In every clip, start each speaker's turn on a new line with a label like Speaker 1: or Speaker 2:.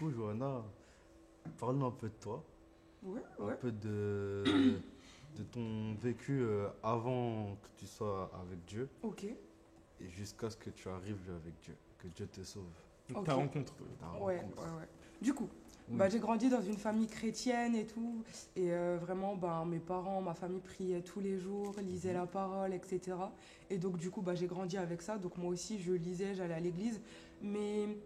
Speaker 1: coup, Johanna, parle-nous un peu de toi,
Speaker 2: Ouais,
Speaker 1: un
Speaker 2: ouais.
Speaker 1: peu de ton vécu avant que tu sois avec Dieu
Speaker 2: Ok,
Speaker 1: et jusqu'à ce que tu arrives avec Dieu, que Dieu te sauve,
Speaker 3: Donc ta
Speaker 2: ok.
Speaker 3: rencontre.
Speaker 1: ta
Speaker 2: Ouais, ouais,
Speaker 1: rencontre.
Speaker 2: ouais. Du coup,
Speaker 1: Oui.
Speaker 2: j'ai grandi dans une famille chrétienne et tout. Et vraiment, mes parents, ma famille priaient tous les jours, lisaient la parole, etc. Et donc, du coup, j'ai grandi avec ça. Donc, moi aussi, je lisais, j'allais à l'église. Mais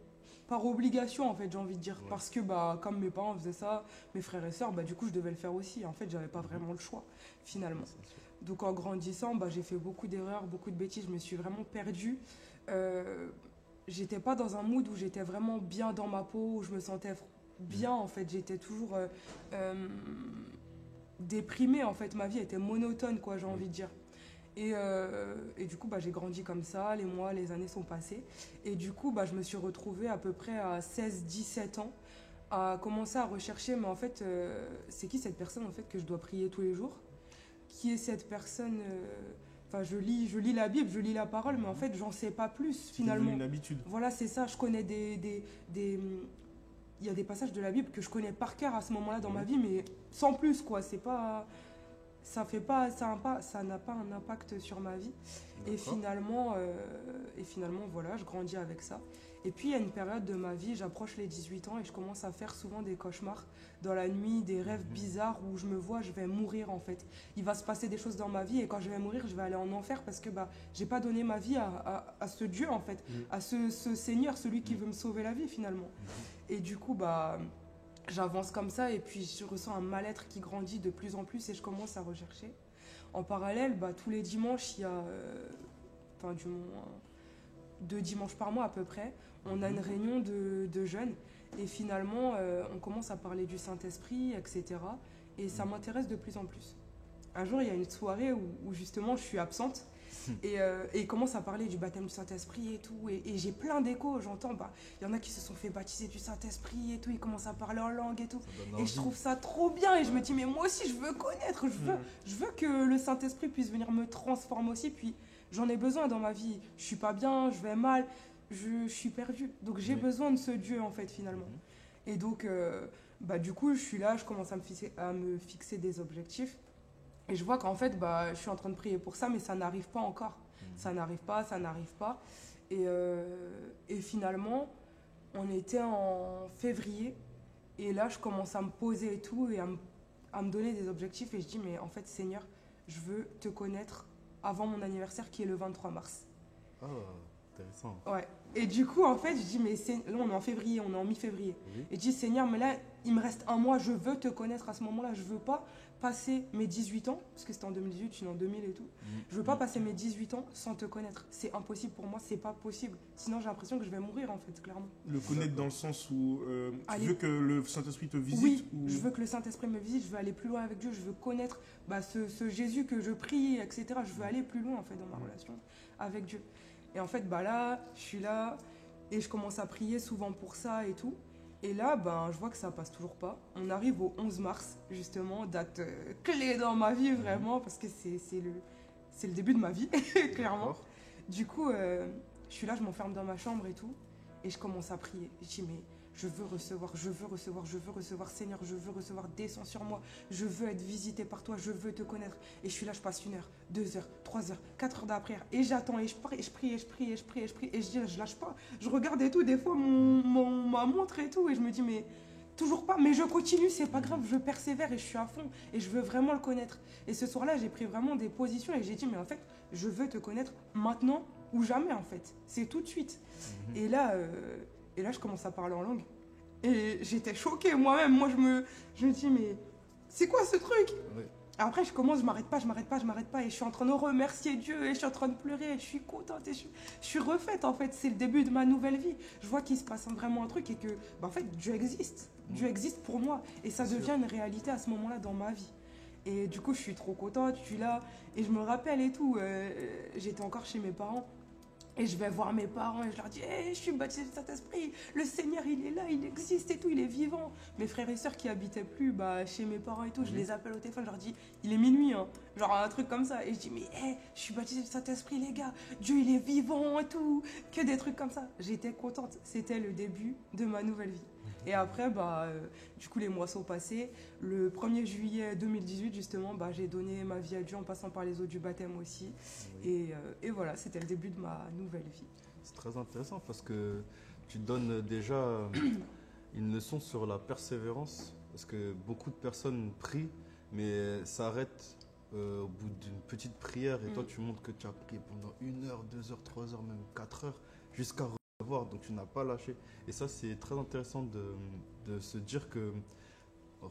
Speaker 2: par obligation, en fait, j'ai envie de dire.
Speaker 1: Ouais.
Speaker 2: Parce que, comme mes parents faisaient ça, mes frères et sœurs, du coup, je devais le faire aussi. En fait, j'avais pas vraiment le choix,
Speaker 1: Oui,
Speaker 2: finalement.
Speaker 1: c'est sûr.
Speaker 2: Donc, en grandissant, j'ai fait beaucoup d'erreurs, beaucoup de bêtises. Je me suis vraiment perdue. Euh, J'étais pas dans un mood où j'étais vraiment bien dans ma peau, où je me sentais bien en fait. J'étais toujours euh, déprimée en fait. Ma vie était monotone quoi, j'ai
Speaker 1: Oui.
Speaker 2: envie de dire. Et du coup, j'ai grandi comme ça, les mois, les années sont passées. Et du coup, je me suis retrouvée à peu près à 16-17 ans à commencer à rechercher, mais en fait, c'est qui cette personne en fait que je dois prier tous les jours? Qui est cette personne Enfin, je lis la Bible, je lis la parole, mais en fait, j'en sais pas plus
Speaker 3: C'était devenu
Speaker 2: finalement.
Speaker 3: une habitude.
Speaker 2: Voilà, c'est ça. Je connais il y a des passages de la Bible que je connais par cœur à ce moment-là dans ma
Speaker 1: Oui.
Speaker 2: vie, mais sans plus, quoi. C'est pas, ça fait pas, ça n'a pas un impact sur ma vie.
Speaker 1: D'accord.
Speaker 2: Et finalement, voilà, je grandis avec ça. Et puis, il y a une période de ma vie, j'approche les 18 ans et je commence à faire souvent des cauchemars dans la nuit, des rêves bizarres où je me vois, je vais mourir en fait. Il va se passer des choses dans ma vie et quand je vais mourir, je vais aller en enfer parce que j'ai pas donné ma vie à ce Dieu en fait, à ce Seigneur, celui qui veut me sauver la vie finalement. Et du coup, j'avance comme ça et puis je ressens un mal-être qui grandit de plus en plus et je commence à rechercher. En parallèle, tous les dimanches, il y a, enfin du moins 2 dimanches par mois à peu près, on a une réunion de jeunes et finalement on commence à parler du Saint-Esprit, etc. Et ça m'intéresse de plus en plus. Un jour, il y a une soirée où justement je suis absente et ils commencent à parler du baptême du Saint-Esprit et tout. Et j'ai plein d'échos, j'entends, il y en a qui se sont fait baptiser du Saint-Esprit et tout, ils commencent à parler en langue et tout.
Speaker 1: Ça donne
Speaker 2: Et je
Speaker 1: envie.
Speaker 2: trouve ça trop bien et je me dis, mais moi aussi je veux connaître, je veux que le Saint-Esprit puisse venir me transformer aussi. Puis j'en ai besoin dans ma vie, je suis pas bien, je vais mal, je suis perdue. Donc j'ai
Speaker 1: Oui.
Speaker 2: besoin de ce Dieu en fait finalement. Et donc, du coup, je suis là, je commence à me fixer des objectifs. Et je vois qu'en fait, je suis en train de prier pour ça, mais ça n'arrive pas encore. Ça n'arrive pas, ça n'arrive pas. Et finalement, on était en février. Et là, je commence à me poser et tout, et à me donner des objectifs. Et je dis, mais en fait, Seigneur, je veux te connaître avant mon anniversaire qui est le 23 mars.
Speaker 1: Ah, intéressant.
Speaker 2: Ouais. Et du coup, en fait, je dis, là, on est en février, on est en mi-février.
Speaker 1: Oui.
Speaker 2: Et je dis, Seigneur, mais là, il me reste un mois, je veux te connaître à ce moment-là. Je veux pas passer mes 18 ans, parce que c'était en 2018, je suis en 2000 et tout. Je veux pas passer mes 18 ans sans te connaître. C'est impossible pour moi, c'est pas possible. Sinon, j'ai l'impression que je vais mourir, en fait, clairement.
Speaker 3: Le connaître dans le sens où tu
Speaker 2: Allez.
Speaker 3: veux que le Saint-Esprit te visite
Speaker 2: Oui,
Speaker 3: ou...
Speaker 2: je veux que le Saint-Esprit me visite, je veux aller plus loin avec Dieu, je veux connaître ce Jésus que je prie, etc. Je veux aller plus loin, en fait, dans ma relation avec Dieu. Et en fait, là, je suis là et je commence à prier souvent pour ça et tout. Et là, je vois que ça passe toujours pas. On arrive au 11 mars, justement, date clé dans ma vie, vraiment, parce que c'est le début de ma vie, clairement.
Speaker 1: D'accord.
Speaker 2: Du coup, je suis là, je m'enferme dans ma chambre et tout. Et je commence à prier. Je dis, mais je veux recevoir, je veux recevoir, je veux recevoir, Seigneur, je veux recevoir, descends sur moi. Je veux être visité par toi, je veux te connaître. Et je suis là, je passe 1 heure, 2 heures, 3 heures, 4 heures de la prière. Et j'attends, et je prie, et je prie, et je prie, et je prie, et je prie. Et je dis, je lâche pas. Je regarde et tout, des fois, ma montre et tout. Et je me dis, mais toujours pas. Mais je continue, c'est pas grave, je persévère et je suis à fond. Et je veux vraiment le connaître. Et ce soir-là, j'ai pris vraiment des positions et j'ai dit, mais en fait, je veux te connaître maintenant ou jamais, en fait. C'est tout de suite. Et là, je commence à parler en langue. Et j'étais choquée moi-même. Je me dis, mais c'est quoi ce truc?
Speaker 1: Oui.
Speaker 2: Après, je commence, je m'arrête pas. Et je suis en train de remercier Dieu. Et je suis en train de pleurer. Et je suis contente. Et je suis refaite, en fait. C'est le début de ma nouvelle vie. Je vois qu'il se passe vraiment un truc et que, en fait, Dieu existe. Dieu existe pour moi. Et ça devient une réalité à ce moment-là dans ma vie. Et du coup, je suis trop contente. Je suis là. Et je me rappelle et tout. J'étais encore chez mes parents. Et je vais voir mes parents et je leur dis, hey, je suis baptisée du Saint-Esprit, le Seigneur il est là, il existe et tout, il est vivant. Mes frères et sœurs qui habitaient plus chez mes parents et tout, je les appelle au téléphone, je leur dis, il est minuit, hein. Genre un truc comme ça. Et je dis, mais hey, je suis baptisée du Saint-Esprit les gars, Dieu il est vivant et tout, que des trucs comme ça. J'étais contente, c'était le début de ma nouvelle vie. Et après, du coup, les mois sont passés. Le 1er juillet 2018, justement, j'ai donné ma vie à Dieu en passant par les eaux du baptême aussi.
Speaker 1: Oui.
Speaker 2: Et voilà, c'était le début de ma nouvelle vie.
Speaker 1: C'est très intéressant parce que tu donnes déjà une leçon sur la persévérance. Parce que beaucoup de personnes prient, mais s'arrêtent au bout d'une petite prière. Et toi, tu montres que tu as prié pendant 1 heure, 2 heures, 3 heures, même 4 heures, jusqu'à recevoir. Donc tu n'as pas lâché. Et ça, c'est très intéressant de se dire que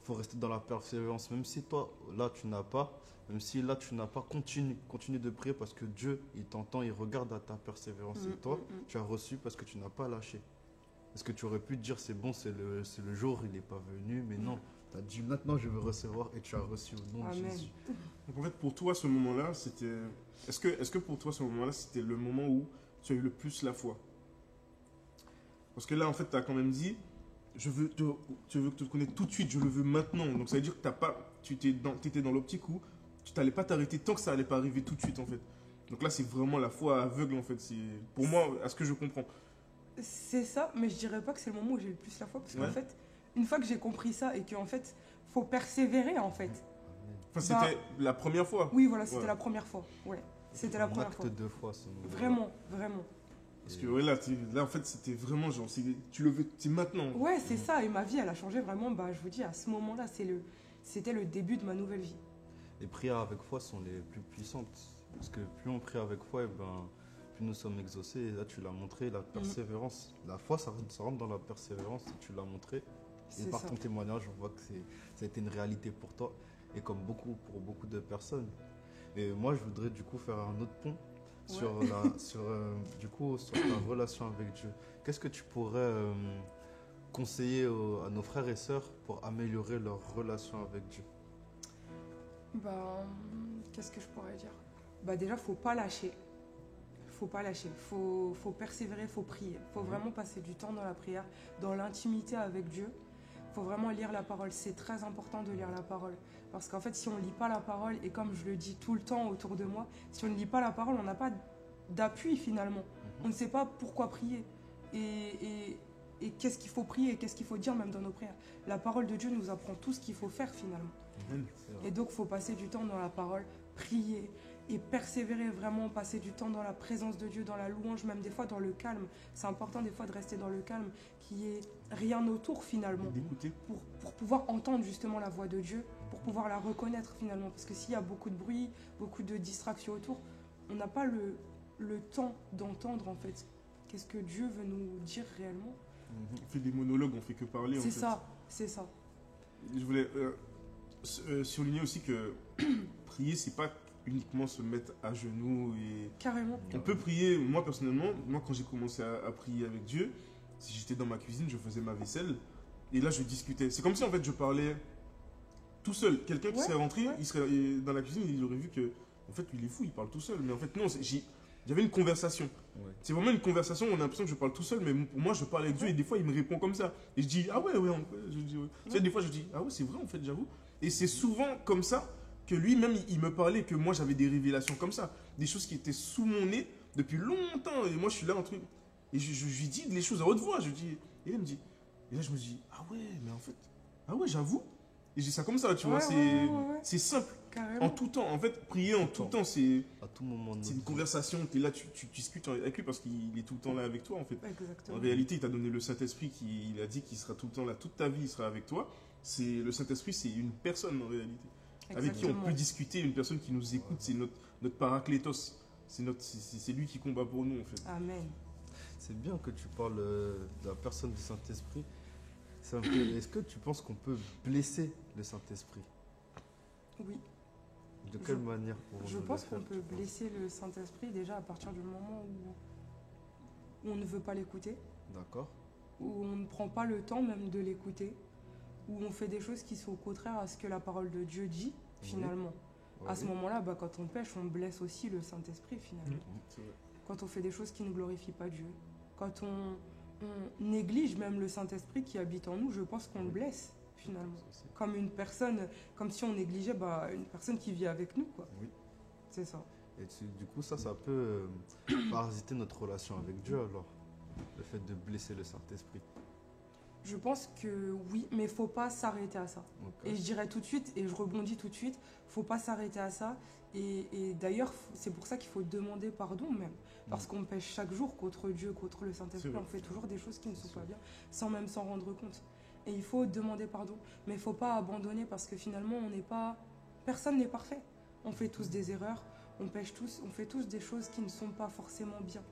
Speaker 1: faut rester dans la persévérance. Même si toi, là, tu n'as pas. Même si là, tu n'as pas, continue de prier parce que Dieu, il t'entend, il regarde à ta persévérance. Et toi, tu as reçu parce que tu n'as pas lâché. Est-ce que tu aurais pu te dire, c'est bon, c'est le jour, il n'est pas venu, mais non. Tu as dit, maintenant, je veux recevoir et tu as reçu au nom de
Speaker 2: Amen.
Speaker 1: Jésus.
Speaker 3: Donc en fait, pour toi, ce moment-là, c'était... Est-ce que pour toi, ce moment-là, c'était le moment où tu as eu le plus la foi? Parce que là, en fait, tu as quand même dit, tu veux te connaître tout de suite, je le veux maintenant. Donc ça veut dire que tu étais dans l'optique où tu n'allais pas t'arrêter tant que ça n'allait pas arriver tout de suite, en fait. Donc là, c'est vraiment la foi aveugle, en fait. Pour moi, à ce que je comprends.
Speaker 2: C'est ça, mais je dirais pas que c'est le moment où j'ai le plus la foi, parce
Speaker 3: Ouais.
Speaker 2: qu'en fait, une fois que j'ai compris ça et qu'en fait, faut persévérer, en fait.
Speaker 3: Enfin, c'était la première fois.
Speaker 2: Oui, voilà, c'était
Speaker 3: Ouais.
Speaker 2: la première fois. Ouais, c'était la
Speaker 1: Un
Speaker 2: première
Speaker 1: acte
Speaker 2: fois.
Speaker 1: de foi, ce moment-là.
Speaker 2: Vraiment, vraiment.
Speaker 3: Parce que ouais, là, en fait, c'était vraiment genre, tu le veux, c'est maintenant.
Speaker 2: Ouais, c'est ça, et ma vie, elle a changé vraiment, je vous dis, à ce moment-là, c'était le début de ma nouvelle vie.
Speaker 1: Les prières avec foi sont les plus puissantes. Parce que plus on prie avec foi, plus nous sommes exaucés. Et là, tu l'as montré, la persévérance. La foi, ça rentre dans la persévérance. Et tu l'as montré. Et
Speaker 2: C'est
Speaker 1: par
Speaker 2: ça.
Speaker 1: ton témoignage, on voit que ça a été une réalité pour toi. Et comme pour beaucoup de personnes. Et moi, je voudrais du coup faire un autre pont sur ta relation avec Dieu. Qu'est-ce que tu pourrais conseiller à nos frères et sœurs pour améliorer leur relation avec Dieu?
Speaker 2: Qu'est-ce que je pourrais dire? Déjà, faut pas lâcher. Faut pas lâcher. Faut persévérer, faut prier. Faut vraiment passer du temps dans la prière, dans l'intimité avec Dieu. Faut vraiment lire la parole. C'est très important de lire la parole. Parce qu'en fait, si on lit pas la parole, et comme je le dis tout le temps autour de moi, si on ne lit pas la parole, on n'a pas d'appui finalement. On ne sait pas pourquoi prier. Et qu'est-ce qu'il faut prier, et qu'est-ce qu'il faut dire même dans nos prières. La parole de Dieu nous apprend tout ce qu'il faut faire finalement.
Speaker 1: C'est vrai.
Speaker 2: Et donc, il faut passer du temps dans la parole, prier et persévérer vraiment, passer du temps dans la présence de Dieu, dans la louange, même des fois dans le calme. C'est important des fois de rester dans le calme, qu'il n'y ait rien autour finalement,
Speaker 3: D'écouter.
Speaker 2: pour pouvoir entendre justement la voix de Dieu, pour pouvoir la reconnaître finalement. Parce que s'il y a beaucoup de bruit, beaucoup de distractions autour, on n'a pas le temps d'entendre en fait. Qu'est-ce que Dieu veut nous dire réellement?
Speaker 3: On fait des monologues, on fait que parler.
Speaker 2: C'est
Speaker 3: en fait.
Speaker 2: ça, c'est ça.
Speaker 3: Je voulais souligner aussi que prier, c'est pas uniquement se mettre à genoux et
Speaker 2: Carrément.
Speaker 3: on peut prier. Moi personnellement, quand j'ai commencé à prier avec Dieu, si j'étais dans ma cuisine, je faisais ma vaisselle et là je discutais. C'est comme si en fait je parlais tout seul. Quelqu'un qui
Speaker 2: Ouais,
Speaker 3: serait rentré,
Speaker 2: ouais.
Speaker 3: il serait dans la cuisine, il aurait vu que en fait lui il est fou, il parle tout seul. Mais en fait non, j'avais une conversation.
Speaker 1: Ouais.
Speaker 3: C'est vraiment une conversation, on a l'impression que je parle tout seul, mais pour moi je parle avec Dieu et des fois il me répond comme ça. Et je dis ah ouais, je dis ouais. Tu sais, des fois je dis ah ouais, c'est vrai en fait, j'avoue. Et c'est souvent comme ça que lui-même il me parlait, que moi j'avais des révélations comme ça, des choses qui étaient sous mon nez depuis longtemps. Et moi je suis là en truc. Et je lui dis les choses à haute voix, je dis, et il me dit, et là je me dis ah ouais, mais en fait, ah ouais, j'avoue. Et je dis ça comme ça, tu vois,
Speaker 2: Ouais.
Speaker 3: c'est simple.
Speaker 2: Carrément.
Speaker 3: En tout temps, en fait, prier en tout temps, c'est.
Speaker 1: À tout moment de
Speaker 3: C'est
Speaker 1: notre
Speaker 3: une
Speaker 1: vie.
Speaker 3: conversation, tu es là, tu discutes avec lui parce qu'il est tout le temps là avec toi en fait.
Speaker 2: Exactement.
Speaker 3: En réalité, il t'a donné le Saint-Esprit, il a dit qu'il sera tout le temps là, toute ta vie, il sera avec toi. Le Saint-Esprit, c'est une personne en réalité. Avec qui on
Speaker 2: Exactement.
Speaker 3: peut discuter, une personne qui nous écoute, c'est notre paraclétos. C'est lui qui combat pour nous en fait.
Speaker 2: Amen.
Speaker 1: C'est bien que tu parles de la personne du Saint-Esprit. Est-ce que tu penses qu'on peut blesser le Saint-Esprit?
Speaker 2: Oui.
Speaker 1: De quelle manière pour
Speaker 2: Je
Speaker 1: nous le
Speaker 2: pense
Speaker 1: faire,
Speaker 2: qu'on peut
Speaker 1: tu penses?
Speaker 2: blesser le Saint-Esprit déjà à partir du moment où on ne veut pas l'écouter,
Speaker 1: D'accord.
Speaker 2: où on ne prend pas le temps même de l'écouter, où on fait des choses qui sont contraires à ce que la parole de Dieu dit finalement.
Speaker 1: Ouais,
Speaker 2: À ce
Speaker 1: oui.
Speaker 2: moment-là, quand on pêche, on blesse aussi le Saint-Esprit finalement.
Speaker 3: C'est vrai.
Speaker 2: Quand on fait des choses qui ne glorifient pas Dieu, quand on néglige même le Saint-Esprit qui habite en nous, je pense qu'on le blesse finalement.
Speaker 1: C'est-
Speaker 2: Comme une personne, comme si on négligeait une personne qui vit avec nous, quoi.
Speaker 1: Oui.
Speaker 2: C'est ça.
Speaker 1: Et du coup, ça peut parasiter notre relation avec Dieu alors, le fait de blesser le Saint-Esprit.
Speaker 2: Je pense que oui, mais il faut pas s'arrêter à ça.
Speaker 1: Ok.
Speaker 2: Et je dirais tout de suite, et je rebondis tout de suite, faut pas s'arrêter à ça. Et d'ailleurs, c'est pour ça qu'il faut demander pardon même. Parce qu'on pêche chaque jour contre Dieu, contre le
Speaker 3: C'est
Speaker 2: Saint-Esprit.
Speaker 3: vrai.
Speaker 2: On fait toujours des choses qui ne sont
Speaker 1: C'est
Speaker 2: pas
Speaker 1: sûr.
Speaker 2: bien, sans même s'en rendre compte. Et il faut demander pardon. Mais il faut pas abandonner parce que finalement, on n'est pas... Personne n'est parfait. On fait tous des erreurs, on pêche tous, on fait tous des choses qui ne sont pas forcément bien.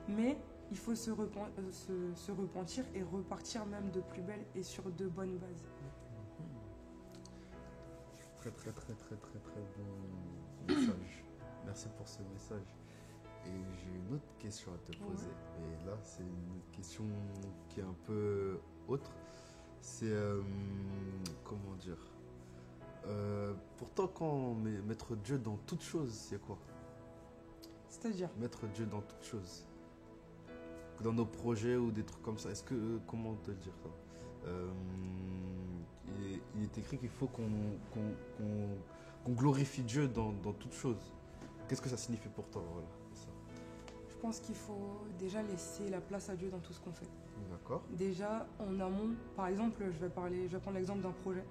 Speaker 2: Mais il faut se repentir et repartir même de plus belle et sur de bonnes bases.
Speaker 1: Très très très très très très bon message. Merci pour ce message. Et j'ai une autre question à te poser. Et là, c'est une question qui est un peu autre. C'est comment dire pourtant, quand on met mettre Dieu dans toute chose, c'est quoi?
Speaker 2: C'est-à-dire,
Speaker 1: Mettre Dieu dans toute chose. Dans nos projets ou des trucs comme ça. Est-ce que comment te dire ça? Il est écrit qu'il faut qu'on glorifie Dieu dans toute chose. Qu'est-ce que ça signifie pour toi? Voilà, c'est ça.
Speaker 2: je pense qu'il faut déjà laisser la place à Dieu dans tout ce qu'on fait.
Speaker 1: D'accord.
Speaker 2: Déjà, en amont, par exemple, je vais prendre l'exemple d'un projet.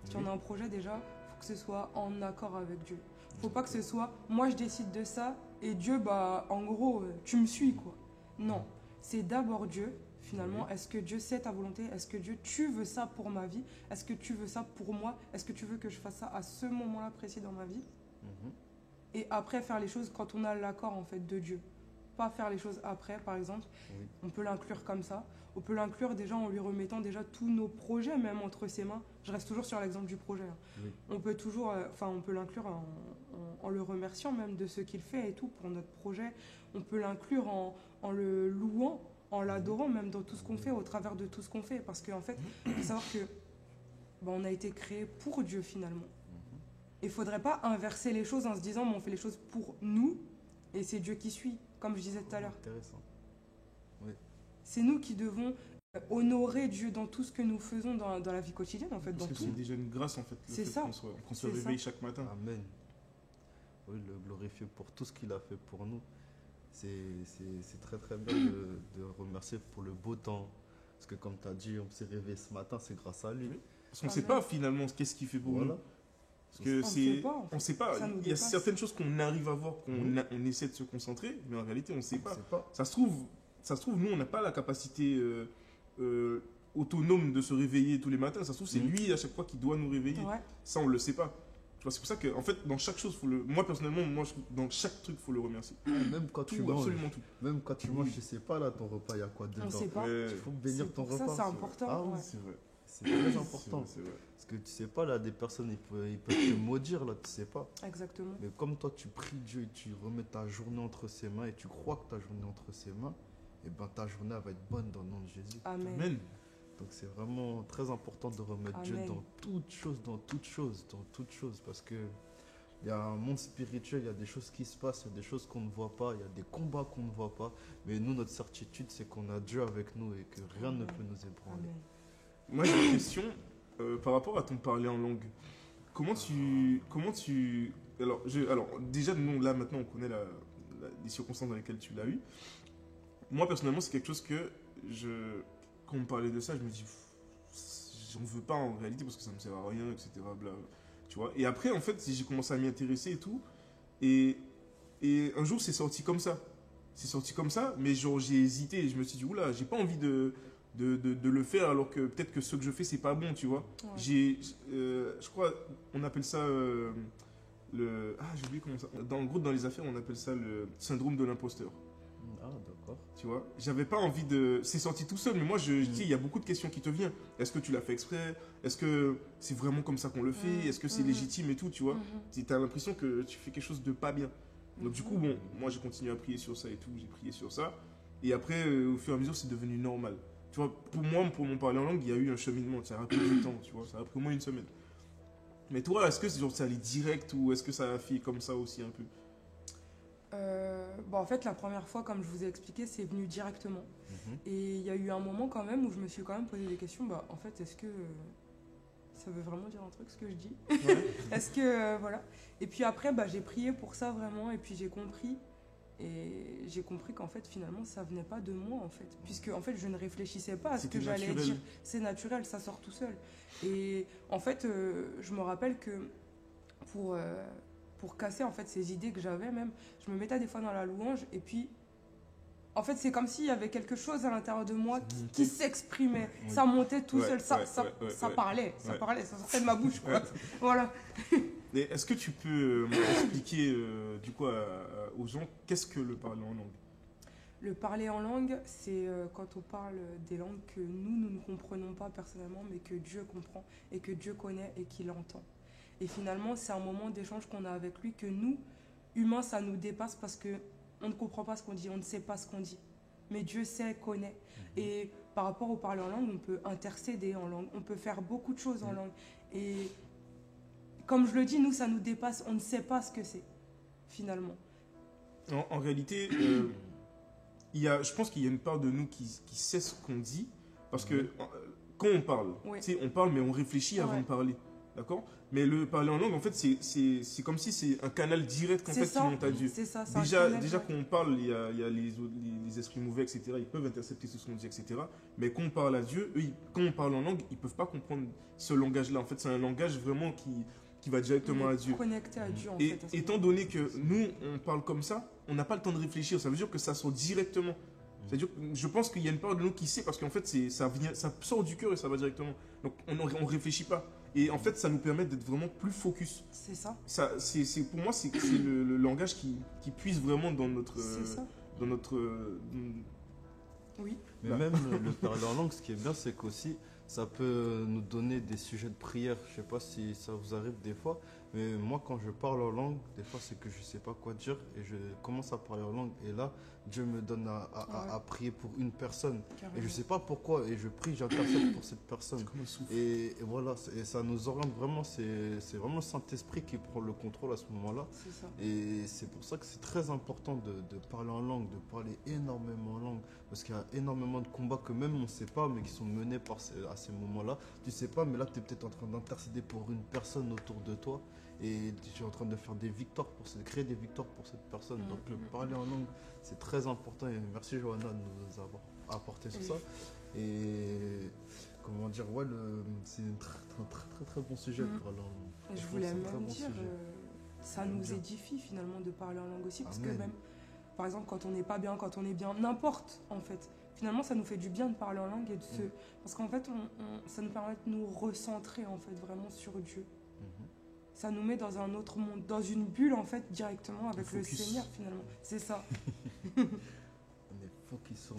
Speaker 2: Si on a un projet, déjà, il faut que ce soit en accord avec Dieu. Il ne faut pas que ce soit, moi je décide de ça, et Dieu, bah, en gros, tu me suis, quoi. Non, c'est d'abord Dieu, finalement. Est-ce que Dieu sait ta volonté? Est-ce que Dieu, tu veux ça pour ma vie? Est-ce que tu veux ça pour moi? Est-ce que tu veux que je fasse ça à ce moment-là précis dans ma vie?
Speaker 1: Mhm.
Speaker 2: Et après, faire les choses quand on a l'accord, en fait, de Dieu. Pas faire les choses après, par exemple.
Speaker 1: Oui.
Speaker 2: On peut l'inclure comme ça. On peut l'inclure déjà en lui remettant déjà tous nos projets, même entre ses mains. Je reste toujours sur l'exemple du projet. Hein.
Speaker 1: Oui.
Speaker 2: On peut toujours, on peut l'inclure en le remerciant même de ce qu'il fait et tout pour notre projet. On peut l'inclure en le louant, en l'adorant même dans tout ce qu'on fait, au travers de tout ce qu'on fait. Parce qu'en fait, il faut savoir que on a été créé pour Dieu finalement. Il ne faudrait pas inverser les choses en se disant on fait les choses pour nous et c'est Dieu qui suit, comme je disais tout à l'heure.
Speaker 1: Intéressant.
Speaker 2: C'est nous qui devons honorer Dieu dans tout ce que nous faisons dans la vie quotidienne, en fait, dans
Speaker 3: Parce que
Speaker 2: tout.
Speaker 3: c'est déjà une grâce en fait. le
Speaker 2: C'est
Speaker 3: fait
Speaker 2: ça.
Speaker 3: qu'on se
Speaker 2: C'est
Speaker 3: réveille
Speaker 2: ça.
Speaker 3: chaque matin.
Speaker 1: Amen. Oui, le glorifier pour tout ce qu'il a fait pour nous. C'est très très bien de remercier pour le beau temps. Parce que comme tu as dit, on s'est réveillé ce matin, c'est grâce à lui.
Speaker 3: Oui. Parce qu'on ne
Speaker 2: Amen.
Speaker 3: sait pas finalement qu'est-ce qu'il fait pour
Speaker 1: Voilà.
Speaker 3: nous. Parce que
Speaker 2: On sait pas, en fait.
Speaker 3: on sait pas.
Speaker 2: Ça nous
Speaker 3: Il y a
Speaker 2: dépasse.
Speaker 3: certaines choses qu'on arrive à voir, qu'on
Speaker 1: Oui.
Speaker 3: on essaie de se concentrer, mais en réalité on ne sait
Speaker 1: On
Speaker 3: pas.
Speaker 1: sait pas.
Speaker 3: Ça se trouve, nous on n'a pas la capacité autonome de se réveiller tous les matins. Ça se trouve, c'est
Speaker 1: Mhm.
Speaker 3: lui à chaque fois qui doit nous réveiller.
Speaker 2: Ouais,
Speaker 3: Ça, on le sait pas. Tu vois, c'est pour ça que, en fait, dans chaque chose, moi personnellement, dans chaque truc, faut le remercier.
Speaker 1: Même quand tu
Speaker 3: Tout,
Speaker 1: manges,
Speaker 3: absolument tout.
Speaker 1: même quand tu manges, je sais pas là ton repas, il y a quoi dedans.
Speaker 2: on sait pas.
Speaker 3: Ouais,
Speaker 1: Il faut bénir
Speaker 2: C'est
Speaker 1: ton
Speaker 2: pour ça,
Speaker 1: repas.
Speaker 2: c'est important.
Speaker 1: Ah oui,
Speaker 2: ouais.
Speaker 3: c'est vrai.
Speaker 1: c'est très important.
Speaker 3: C'est vrai.
Speaker 1: Parce que tu sais pas là, des personnes ils peuvent te maudire là, tu sais pas.
Speaker 2: Exactement.
Speaker 1: Mais comme toi tu pries Dieu et tu remets ta journée entre ses mains et tu crois que ta journée est entre ses mains, et ben ta journée elle va être bonne dans le nom de Jésus.
Speaker 2: Amen.
Speaker 3: Amen.
Speaker 1: Donc c'est vraiment très important de remettre Dieu
Speaker 2: Amen.
Speaker 1: dans toute chose, dans toute chose, dans toute chose. Parce que il y a un monde spirituel, il y a des choses qui se passent, il y a des choses qu'on ne voit pas, il y a des combats qu'on ne voit pas. Mais nous, notre certitude, c'est qu'on a Dieu avec nous et que rien ne
Speaker 2: Amen.
Speaker 1: peut nous ébranler.
Speaker 2: Amen.
Speaker 3: Moi, j'ai une question par rapport à ton parler en langue. Comment tu... Alors, déjà, nous, là, maintenant, on connaît les circonstances dans lesquelles tu l'as eu. Moi, personnellement, c'est quelque chose que quand on me parlait de ça, je me dis, j'en veux pas en réalité parce que ça me sert à rien, etc. Bla, tu vois. Et après, en fait, j'ai commencé à m'y intéresser et tout. Et un jour, c'est sorti comme ça. C'est sorti comme ça, mais genre, j'ai hésité. Je me suis dit, oula, j'ai pas envie de le faire alors que peut-être que ce que je fais, c'est pas bon, tu vois.
Speaker 2: Ouais.
Speaker 3: Je crois, on appelle ça j'ai oublié comment ça. Dans le groupe, dans les affaires, on appelle ça le syndrome de l'imposteur.
Speaker 1: Ah, d'accord.
Speaker 3: Tu vois, j'avais pas envie de. C'est sorti tout seul, mais moi, je dis, il y a beaucoup de questions qui te viennent. Est-ce que tu l'as fait exprès? Est-ce que c'est vraiment comme ça qu'on le fait? Est-ce que c'est légitime et tout, tu vois? Tu as l'impression que tu fais quelque chose de pas bien. Donc, du coup, bon, moi, j'ai continué à prier sur ça et tout. J'ai prié sur ça. Et après, au fur et à mesure, c'est devenu normal. Tu vois, pour moi, pour mon parler en langue, il y a eu un cheminement. Ça a pris du temps, tu vois. Ça a pris au moins une semaine. Mais toi, est-ce que ça allait direct ou est-ce que ça a fait comme ça aussi un peu?
Speaker 2: En fait, la première fois, comme je vous ai expliqué, c'est venu directement.
Speaker 1: Mhm.
Speaker 2: Et il y a eu un moment quand même où je me suis quand même posé des questions. En fait, est-ce que ça veut vraiment dire un truc ce que je dis? Est-ce que voilà. Et puis après, j'ai prié pour ça vraiment. Et puis j'ai compris Et j'ai compris qu'en fait, finalement, ça venait pas de moi, en fait. Puisque, en fait, je ne réfléchissais pas à ce que
Speaker 3: C'était
Speaker 2: j'allais
Speaker 3: naturel.
Speaker 2: dire. C'est naturel, ça sort tout seul. Et en fait, je me rappelle que pour, euh, pour casser, en fait, ces idées que j'avais même, je me mettais des fois dans la louange. Et puis, en fait, c'est comme s'il y avait quelque chose à l'intérieur de moi
Speaker 3: Ça
Speaker 2: qui
Speaker 3: montait.
Speaker 2: s'exprimait.
Speaker 3: Oui.
Speaker 2: Ça montait tout
Speaker 3: Ouais,
Speaker 2: seul. Ça,
Speaker 3: ouais,
Speaker 2: ça,
Speaker 3: ouais,
Speaker 2: ça
Speaker 3: ouais.
Speaker 2: parlait. Ça
Speaker 3: Ouais.
Speaker 2: parlait. Ça sortait de ma bouche, quoi.
Speaker 3: Ouais.
Speaker 2: Voilà.
Speaker 3: Et est-ce que tu peux expliquer du coup aux gens qu'est-ce que le parler en langue?
Speaker 2: Le parler en langue, c'est quand on parle des langues que nous ne comprenons pas personnellement, mais que Dieu comprend et que Dieu connaît et qu'il entend. Et finalement, c'est un moment d'échange qu'on a avec lui que nous, humains, ça nous dépasse parce que on ne comprend pas ce qu'on dit, on ne sait pas ce qu'on dit. Mais Dieu sait, connaît. Et par rapport au parler en langue, on peut intercéder en langue, on peut faire beaucoup de choses en langue. Et comme je le dis, nous, ça nous dépasse, on ne sait pas ce que c'est, finalement.
Speaker 3: En réalité, je pense qu'il y a une part de nous qui sait ce qu'on dit, parce que quand on parle,
Speaker 2: Oui.
Speaker 3: tu sais, on parle mais on réfléchit avant
Speaker 2: Ouais.
Speaker 3: de parler, d'accord? Mais le parler en langue, en fait, c'est comme si c'est un canal direct qu'en
Speaker 2: C'est
Speaker 3: fait,
Speaker 2: ça.
Speaker 3: qui monte à Dieu.
Speaker 2: C'est ça, c'est un
Speaker 3: Déjà,
Speaker 2: canal,
Speaker 3: déjà
Speaker 2: ouais.
Speaker 3: quand on parle, il y a les esprits mauvais, etc. Ils peuvent intercepter ce qu'on dit, etc. Mais quand on parle à Dieu, eux, quand on parle en langue, ils ne peuvent pas comprendre ce langage-là. En fait, c'est un langage vraiment qui va directement à Dieu.
Speaker 2: Connecté à Dieu, en
Speaker 3: Et
Speaker 2: fait. à ce
Speaker 3: étant
Speaker 2: moment-là.
Speaker 3: donné que nous, on parle comme ça, on n'a pas le temps de réfléchir. Ça veut dire que ça sort directement. C'est-à-dire que je pense qu'il y a une part de nous qui sait parce qu'en fait, ça sort du cœur et ça va directement. Donc, on ne réfléchit pas. Et en fait, ça nous permet d'être vraiment plus focus.
Speaker 2: C'est ça.
Speaker 3: Pour moi, c'est le langage qui puise vraiment dans notre...
Speaker 2: C'est ça.
Speaker 3: dans notre
Speaker 2: Oui.
Speaker 1: Mais
Speaker 3: Là.
Speaker 1: même le parler en langue, ce qui est bien, c'est qu'aussi, ça peut nous donner des sujets de prière. Je sais pas si ça vous arrive des fois, mais moi, quand je parle en langue, des fois, c'est que je sais pas quoi dire et je commence à parler en langue. Et là, Dieu me donne à prier pour une personne.
Speaker 2: Carrément.
Speaker 1: Et je sais pas pourquoi. Et je prie, j'intercède pour cette personne.
Speaker 3: c'est comme un souffle.
Speaker 1: Et voilà, et ça nous oriente vraiment. C'est vraiment le Saint-Esprit qui prend le contrôle à ce moment-là.
Speaker 2: C'est ça.
Speaker 1: Et c'est pour ça que c'est très important de parler en langue, de parler énormément en langue. Parce qu'il y a énormément de combats que même on ne sait pas, mais qui sont menés à ces moments-là. Tu sais pas, mais là, tu es peut-être en train d'intercéder pour une personne autour de toi. Et tu es en train de faire des victoires, de créer des victoires pour cette personne. Donc le parler en langue, c'est très important. Et merci Johanna de nous avoir apporté sur ça. Et comment dire, ouais, c'est un très bon sujet de parler en langue.
Speaker 2: Et je
Speaker 1: Franchement,
Speaker 2: voulais
Speaker 1: c'est un très
Speaker 2: même
Speaker 1: bon
Speaker 2: dire,
Speaker 1: sujet.
Speaker 2: ça
Speaker 1: J'aime
Speaker 2: nous
Speaker 1: bien.
Speaker 2: édifie finalement de parler en langue aussi, parce que
Speaker 1: Amen.
Speaker 2: même, par exemple, quand on n'est pas bien, quand on est bien, n'importe en fait. Finalement, ça nous fait du bien de parler en langue et de se... Parce qu'en fait, ça nous permet de nous recentrer en fait vraiment sur Dieu.
Speaker 1: Mhm.
Speaker 2: Ça nous met dans un autre monde, dans une bulle en fait directement avec le
Speaker 3: focus.
Speaker 2: Seigneur finalement. C'est ça.
Speaker 1: On est focus sur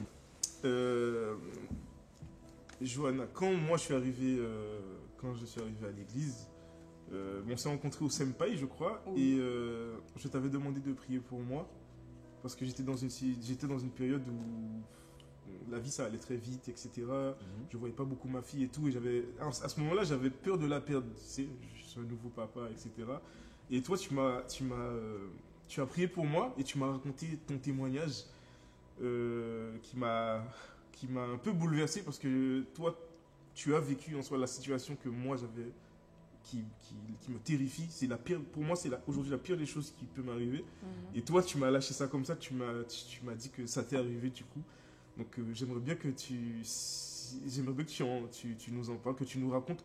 Speaker 3: Johanna, quand moi je suis arrivé, à l'église, on s'est rencontrés au Senpai, je crois,
Speaker 2: Oui.
Speaker 3: et je t'avais demandé de prier pour moi parce que j'étais dans une période où la vie ça allait très vite, etc. Je voyais pas beaucoup ma fille et tout, et à ce moment-là j'avais peur de la perdre. Tu sais, je suis un nouveau papa, etc. Et toi tu as prié pour moi et tu m'as raconté ton témoignage qui m'a un peu bouleversé parce que toi, tu as vécu en soi la situation que moi j'avais, qui me terrifie. C'est la pire, pour moi, c'est aujourd'hui la pire des choses qui peut m'arriver. Et toi, tu m'as lâché ça comme ça, tu m'as dit que ça t'est arrivé du coup. Donc j'aimerais bien que tu nous en parles, que tu nous racontes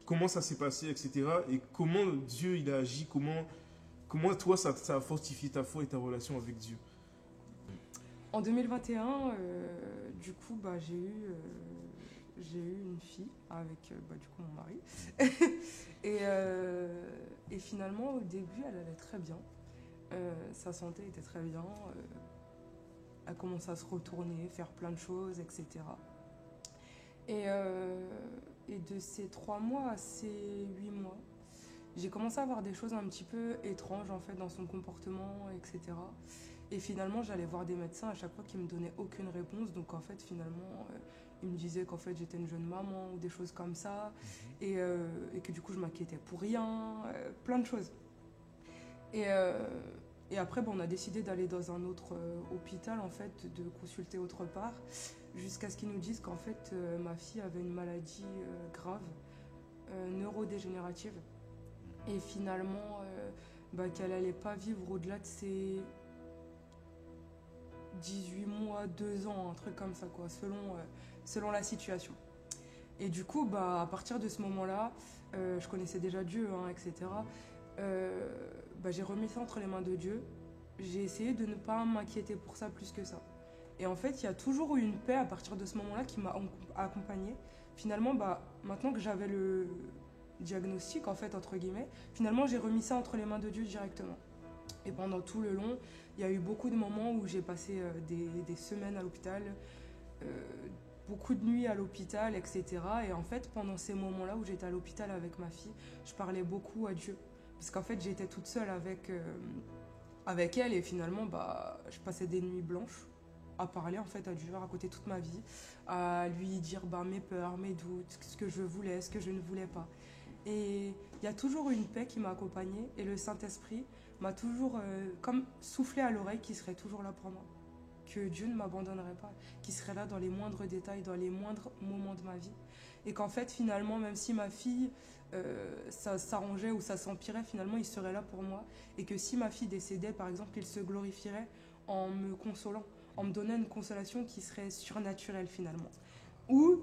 Speaker 3: comment ça s'est passé, etc. Et comment Dieu il a agi, comment toi ça a fortifié ta foi et ta relation avec Dieu.
Speaker 2: En 2021, du coup, j'ai eu une fille avec du coup mon mari. et finalement, au début, elle allait très bien. Sa santé était très bien. Elle commençait à se retourner, faire plein de choses, etc. Et de ces 3 mois à ces 8 mois, j'ai commencé à avoir des choses un petit peu étranges en fait dans son comportement, etc. Et finalement, j'allais voir des médecins à chaque fois qui me donnaient aucune réponse. Donc en fait, finalement, ils me disaient qu'en fait j'étais une jeune maman ou des choses comme ça, et que du coup je m'inquiétais pour rien, plein de choses. Et après, on a décidé d'aller dans un autre hôpital, en fait, de consulter autre part, jusqu'à ce qu'ils nous disent qu'en fait, ma fille avait une maladie grave, neurodégénérative, et finalement, qu'elle n'allait pas vivre au-delà de ses 18 mois, 2 ans, un truc comme ça, quoi, selon la situation. Et du coup, à partir de ce moment-là, je connaissais déjà Dieu, hein, etc. J'ai remis ça entre les mains de Dieu. J'ai essayé de ne pas m'inquiéter pour ça plus que ça. Et en fait, il y a toujours eu une paix à partir de ce moment-là qui m'a accompagnée. Finalement, maintenant que j'avais le diagnostic, en fait, entre guillemets, finalement, j'ai remis ça entre les mains de Dieu directement. Et pendant tout le long, il y a eu beaucoup de moments où j'ai passé des semaines à l'hôpital, beaucoup de nuits à l'hôpital, etc. Et en fait, pendant ces moments-là où j'étais à l'hôpital avec ma fille, je parlais beaucoup à Dieu. Parce qu'en fait, j'étais toute seule avec elle et finalement, je passais des nuits blanches à parler en fait à Dieu, à raconter toute ma vie, à lui dire mes peurs, mes doutes, ce que je voulais, ce que je ne voulais pas. Et il y a toujours eu une paix qui m'a accompagnée et le Saint-Esprit m'a toujours comme soufflé à l'oreille qu'il serait toujours là pour moi, que Dieu ne m'abandonnerait pas, qu'il serait là dans les moindres détails, dans les moindres moments de ma vie. Et qu'en fait, finalement, même si ma fille, ça s'arrangeait ou ça s'empirait, finalement, il serait là pour moi. Et que si ma fille décédait, par exemple, il se glorifierait en me consolant, en me donnant une consolation qui serait surnaturelle, finalement. Ou,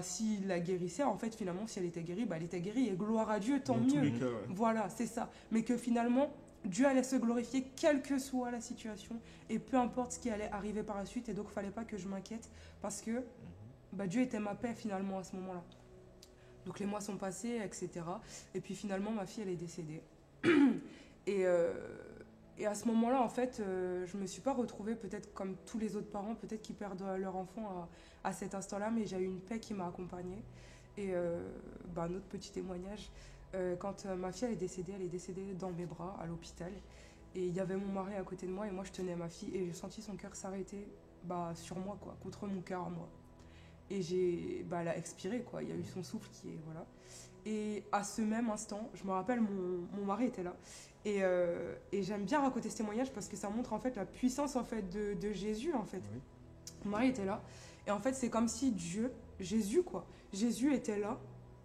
Speaker 2: s'il la guérissait, en fait, finalement, si elle était guérie, elle était guérie. Et gloire à Dieu, tant
Speaker 3: Dans
Speaker 2: mieux.
Speaker 3: tous les cas, ouais.
Speaker 2: Voilà, c'est ça. Mais que finalement, Dieu allait se glorifier quelle que soit la situation et peu importe ce qui allait arriver par la suite. Et donc, il ne fallait pas que je m'inquiète parce que Dieu était ma paix finalement à ce moment-là. Donc, les mois sont passés, etc. Et puis finalement, ma fille, elle est décédée. Et à ce moment-là, en fait, je ne me suis pas retrouvée peut-être comme tous les autres parents, peut-être qui perdent leur enfant à cet instant-là, mais j'ai eu une paix qui m'a accompagnée. Et un autre petit témoignage. Quand ma fille elle est décédée dans mes bras à l'hôpital et il y avait mon mari à côté de moi et moi je tenais ma fille et j'ai senti son cœur s'arrêter sur moi quoi, contre mon cœur à moi et elle a expiré quoi, il y a eu son souffle qui est voilà et à ce même instant je me rappelle mon mari était là et j'aime bien raconter ce témoignage parce que ça montre en fait la puissance en fait de Jésus en fait. Oui. Mon mari était là et en fait c'est comme si Jésus était là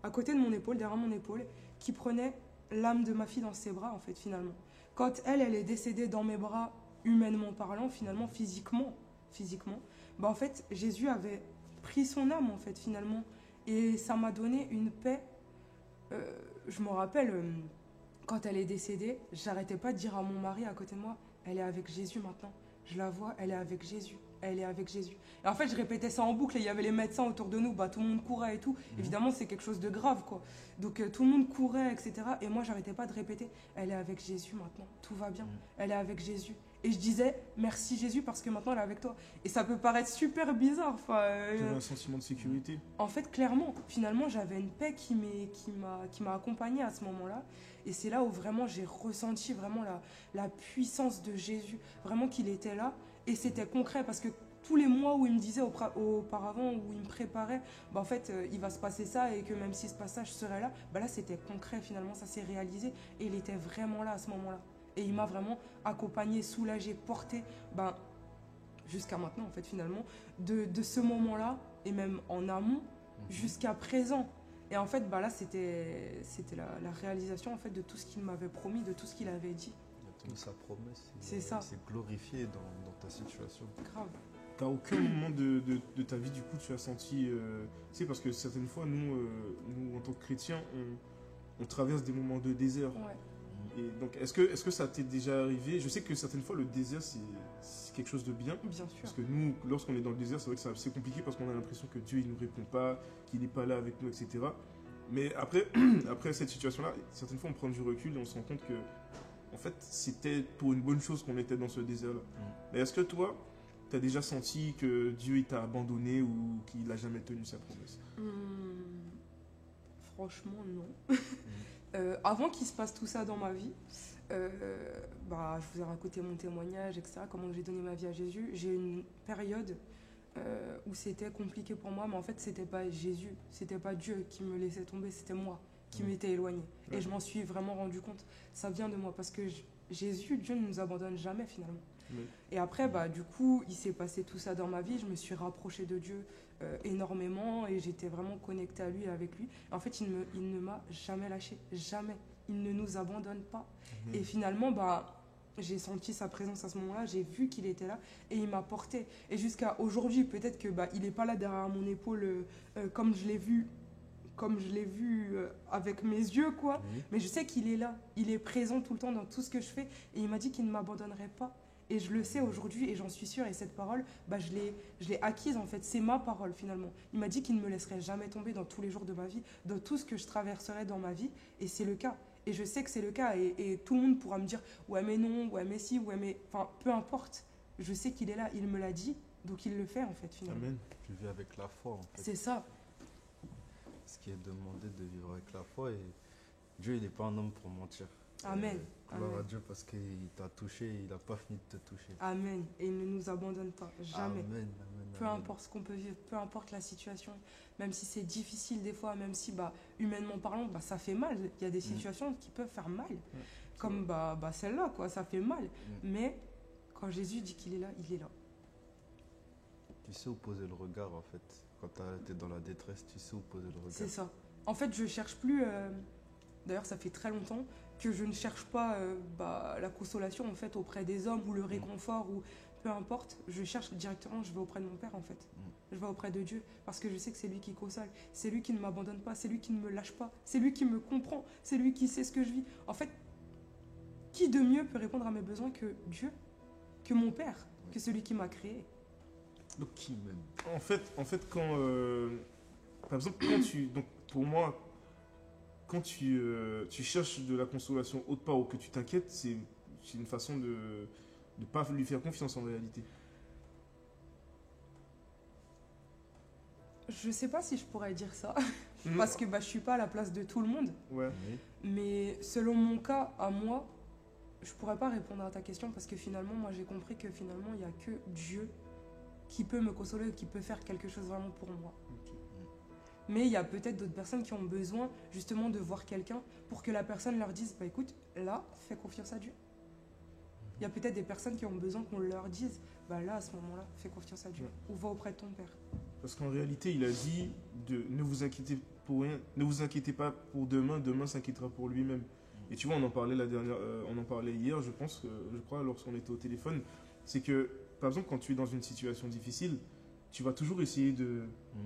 Speaker 2: à côté de mon épaule, derrière mon épaule, qui prenait l'âme de ma fille dans ses bras, en fait, finalement. Quand elle est décédée dans mes bras, humainement parlant, finalement, physiquement, en fait, Jésus avait pris son âme, en fait, finalement. Et ça m'a donné une paix. Je me rappelle, quand elle est décédée, j'arrêtais pas de dire à mon mari à côté de moi, elle est avec Jésus maintenant. Je la vois, elle est avec Jésus. Elle est avec Jésus. Et en fait, je répétais ça en boucle et il y avait les médecins autour de nous, tout le monde courait et tout. Évidemment, c'est quelque chose de grave, quoi. Donc, tout le monde courait, etc. Et moi, j'arrêtais pas de répéter, elle est avec Jésus maintenant, tout va bien. Elle est avec Jésus. Et je disais, merci Jésus, parce que maintenant, elle est avec toi. Et ça peut paraître super bizarre.
Speaker 3: J'avais un sentiment de sécurité.
Speaker 2: En fait, clairement, finalement, j'avais une paix qui m'a accompagnée à ce moment-là. Et c'est là où vraiment, j'ai ressenti vraiment la puissance de Jésus. Vraiment qu'il était là. Et c'était concret parce que tous les mois où il me disait auparavant, où il me préparait, en fait, il va se passer ça et que même si ce passage serait là, là, c'était concret finalement, ça s'est réalisé. Et il était vraiment là à ce moment-là. Et il m'a vraiment accompagné, soulagé, porté, jusqu'à maintenant, en fait, finalement, de ce moment-là, et même en amont, jusqu'à présent. Et en fait, là, c'était la réalisation, en fait, de tout ce qu'il m'avait promis, de tout ce qu'il avait dit.
Speaker 1: Sa promesse,
Speaker 2: c'est ça.
Speaker 1: C'est glorifié dans ta situation.
Speaker 2: Grave.
Speaker 3: T'as aucun moment de ta vie, du coup, tu as senti... tu sais, parce que certaines fois, nous en tant que chrétiens, on traverse des moments de désert.
Speaker 2: Ouais.
Speaker 3: Et donc, est-ce que ça t'est déjà arrivé? Je sais que certaines fois, le désert, c'est quelque chose de bien.
Speaker 2: Bien sûr.
Speaker 3: Parce que nous, lorsqu'on est dans le désert, c'est vrai que c'est assez compliqué parce qu'on a l'impression que Dieu, il nous répond pas, qu'il n'est pas là avec nous, etc. Mais après cette situation-là, certaines fois, on prend du recul et on se rend compte que en fait, c'était pour une bonne chose qu'on était dans ce désert-là. Mais est-ce que toi, tu as déjà senti que Dieu t'a abandonné ou qu'il n'a jamais tenu sa promesse?
Speaker 2: Franchement, non. Avant qu'il se passe tout ça dans ma vie, je vous ai raconté mon témoignage, etc., comment j'ai donné ma vie à Jésus. J'ai eu une période où c'était compliqué pour moi, mais en fait, c'était pas Jésus, c'était pas Dieu qui me laissait tomber, c'était moi qui m'étais éloignée. Ouais. Et je m'en suis vraiment rendu compte. Ça vient de moi parce que Jésus, Dieu ne nous abandonne jamais finalement. Oui. Et après, du coup, il s'est passé tout ça dans ma vie. Je me suis rapprochée de Dieu énormément et j'étais vraiment connectée à lui et avec lui. En fait, il ne m'a jamais lâchée, jamais. Il ne nous abandonne pas. Et finalement, j'ai senti sa présence à ce moment-là, j'ai vu qu'il était là et il m'a porté. Et jusqu'à aujourd'hui, peut-être que il n'est pas là derrière mon épaule comme je l'ai vu, avec mes yeux, quoi.
Speaker 1: Oui.
Speaker 2: Mais je sais qu'il est là, il est présent tout le temps dans tout ce que je fais et il m'a dit qu'il ne m'abandonnerait pas. Et je le sais aujourd'hui et j'en suis sûre. Et cette parole, je l'ai acquise en fait. C'est ma parole finalement. Il m'a dit qu'il ne me laisserait jamais tomber dans tous les jours de ma vie, dans tout ce que je traverserai dans ma vie. Et c'est le cas. Et je sais que c'est le cas. Et tout le monde pourra me dire ouais mais non, ouais mais si, ouais mais... Enfin, peu importe. Je sais qu'il est là. Il me l'a dit. Donc il le fait en fait finalement.
Speaker 3: Amen.
Speaker 1: Tu vis avec la foi en fait.
Speaker 2: C'est ça.
Speaker 1: Ce qui est demandé de vivre avec la foi. Et Dieu, il n'est pas un homme pour mentir.
Speaker 2: Amen.
Speaker 1: Gloire
Speaker 2: Amen.
Speaker 1: à Dieu parce qu'il t'a touché, il n'a pas fini de te toucher.
Speaker 2: Amen. Et il ne nous abandonne pas. Jamais.
Speaker 1: Amen, amen,
Speaker 2: Peu
Speaker 1: amen.
Speaker 2: importe ce qu'on peut vivre, peu importe la situation, même si c'est difficile des fois, même si humainement parlant, ça fait mal. Il y a des situations qui peuvent faire mal, comme celle-là, quoi, ça fait mal. Mais quand Jésus dit qu'il est là, il est là.
Speaker 1: Tu sais où poser le regard en fait. Quand tu es dans la détresse, tu sais où poser le regard.
Speaker 2: C'est ça. En fait, je cherche plus. D'ailleurs, ça fait très longtemps que je ne cherche pas la consolation en fait auprès des hommes ou le réconfort ou peu importe. Je cherche directement. Je vais auprès de mon Père en fait. Je vais auprès de Dieu parce que je sais que c'est lui qui console. C'est lui qui ne m'abandonne pas. C'est lui qui ne me lâche pas. C'est lui qui me comprend. C'est lui qui sait ce que je vis. En fait, qui de mieux peut répondre à mes besoins que Dieu, que mon Père, que celui qui m'a créé.
Speaker 1: Donc qui même.
Speaker 3: En fait, quand. Par exemple, donc, pour moi, quand tu cherches de la consolation autre part ou que tu t'inquiètes, c'est une façon de ne pas lui faire confiance en réalité.
Speaker 2: Je sais pas si je pourrais dire ça, parce que je suis pas à la place de tout le monde.
Speaker 3: Ouais.
Speaker 1: Oui.
Speaker 2: Mais selon mon cas, à moi, je pourrais pas répondre à ta question parce que finalement, moi j'ai compris que finalement, il y a que Dieu qui peut me consoler, qui peut faire quelque chose vraiment pour moi.
Speaker 3: Ok.
Speaker 2: Mais il y a peut-être d'autres personnes qui ont besoin justement de voir quelqu'un pour que la personne leur dise, écoute, là, fais confiance à Dieu. Il y a peut-être des personnes qui ont besoin qu'on leur dise, là, à ce moment-là, fais confiance à Dieu. Ou va auprès de ton Père.
Speaker 3: Parce qu'en réalité, il a dit ne vous inquiétez pour rien, ne vous inquiétez pas pour demain, demain s'inquiétera pour lui-même. Et tu vois, on en parlait on en parlait hier, je crois, lorsqu'on était au téléphone. C'est que, par exemple, quand tu es dans une situation difficile, tu vas toujours essayer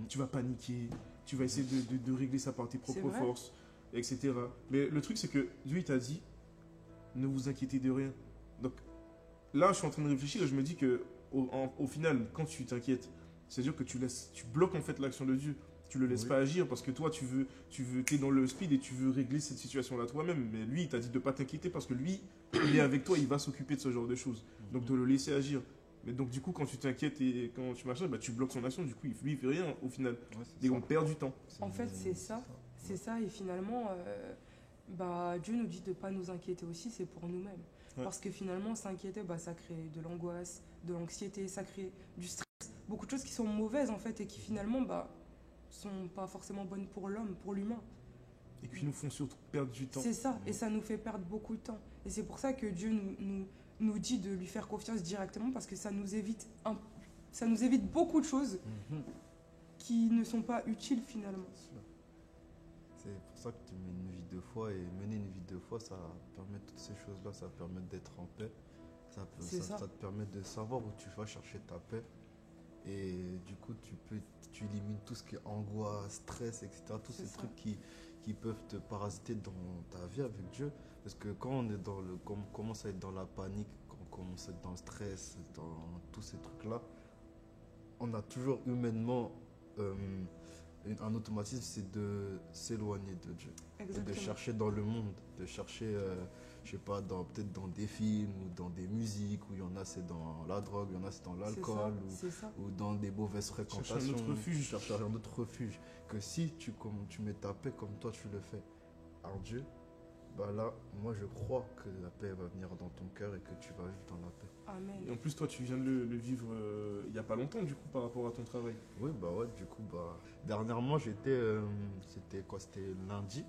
Speaker 3: tu vas paniquer, tu vas essayer de régler ça par tes propres
Speaker 2: vrai.
Speaker 3: forces, etc. Mais le truc, c'est que Dieu, il t'a dit ne vous inquiétez de rien. Donc là, je suis en train de réfléchir et je me dis que au final, quand tu t'inquiètes, c'est-à-dire que tu bloques en fait l'action de Dieu. Tu le laisses pas agir parce que toi, t'es dans le speed et tu veux régler cette situation-là toi-même. Mais lui, il t'a dit de pas t'inquiéter parce que lui, il est avec toi, il va s'occuper de ce genre de choses. Donc de le laisser agir. Mais donc du coup, quand tu t'inquiètes et quand tu machin, tu bloques son action. Du coup, lui, il fait rien au final.
Speaker 1: Ouais,
Speaker 3: Et on perd du temps.
Speaker 2: En fait, c'est ça. C'est ça. Et finalement, Dieu nous dit de ne pas nous inquiéter aussi, c'est pour nous-mêmes.
Speaker 3: Ouais.
Speaker 2: Parce que finalement, s'inquiéter, ça crée de l'angoisse, de l'anxiété, ça crée du stress. Beaucoup de choses qui sont mauvaises en fait et qui finalement sont pas forcément bonnes pour l'homme, pour l'humain.
Speaker 3: Et qui nous font surtout perdre du temps.
Speaker 2: C'est ça. Et ça nous fait perdre beaucoup de temps. Et c'est pour ça que Dieu nous dit de lui faire confiance directement parce que ça nous évite beaucoup de choses qui ne sont pas utiles finalement.
Speaker 1: C'est pour ça que tu mènes une vie de foi et mener une vie de foi, ça permet toutes ces choses-là, ça permet d'être en paix, ça te permet de savoir où tu vas chercher ta paix et du coup tu élimines tout ce qui est angoisse, stress, etc. Tous ces trucs qui peuvent te parasiter dans ta vie avec Dieu parce que quand on est on commence à être dans la panique, quand on commence à être dans le stress, dans tous ces trucs-là, on a toujours humainement un automatisme, c'est de s'éloigner de Dieu.
Speaker 2: Exactement.
Speaker 1: De chercher dans le monde, de chercher, je sais pas, peut-être dans des films ou dans des musiques, où il y en a c'est dans la drogue, il y en a c'est dans l'alcool, ou dans des mauvaises fréquentations.
Speaker 3: Chercher un autre refuge.
Speaker 1: Chercher un autre refuge. Que si tu mets ta paix comme toi tu le fais en Dieu, là, moi je crois que la paix va venir dans ton cœur et que tu vas vivre dans la paix.
Speaker 2: Amen.
Speaker 3: Et en plus, toi, tu viens de le vivre il n'y a pas longtemps, du coup, par rapport à ton travail.
Speaker 1: Oui, du coup, dernièrement, c'était lundi.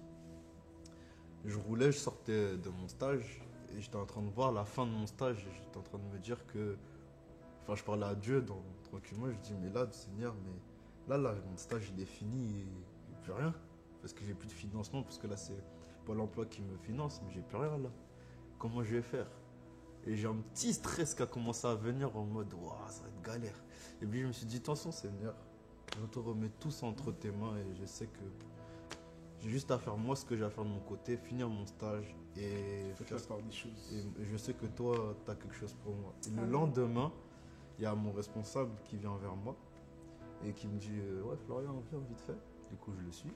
Speaker 1: Je roulais, je sortais de mon stage et j'étais en train de voir la fin de mon stage et j'étais en train de me dire que, je parlais à Dieu tranquillement, je dis, mais là, Seigneur, mais là, mon stage, il est fini et il n'y a plus rien parce que j'ai plus de financement, parce que là, c'est Pôle emploi qui me finance, mais j'ai plus rien là. Comment je vais faire? Et j'ai un petit stress qui a commencé à venir en mode, waouh, ça va être galère. Et puis je me suis dit, attention Seigneur, je te remets tout ça entre tes mains et je sais que j'ai juste à faire moi ce que j'ai à faire de mon côté, finir mon stage et
Speaker 3: Faites la part des choses.
Speaker 1: et je sais que toi, tu as quelque chose pour moi. Et le
Speaker 2: Amen.
Speaker 1: lendemain, il y a mon responsable qui vient vers moi et qui me dit, ouais Florian, viens vite fait. Du coup, je le suis.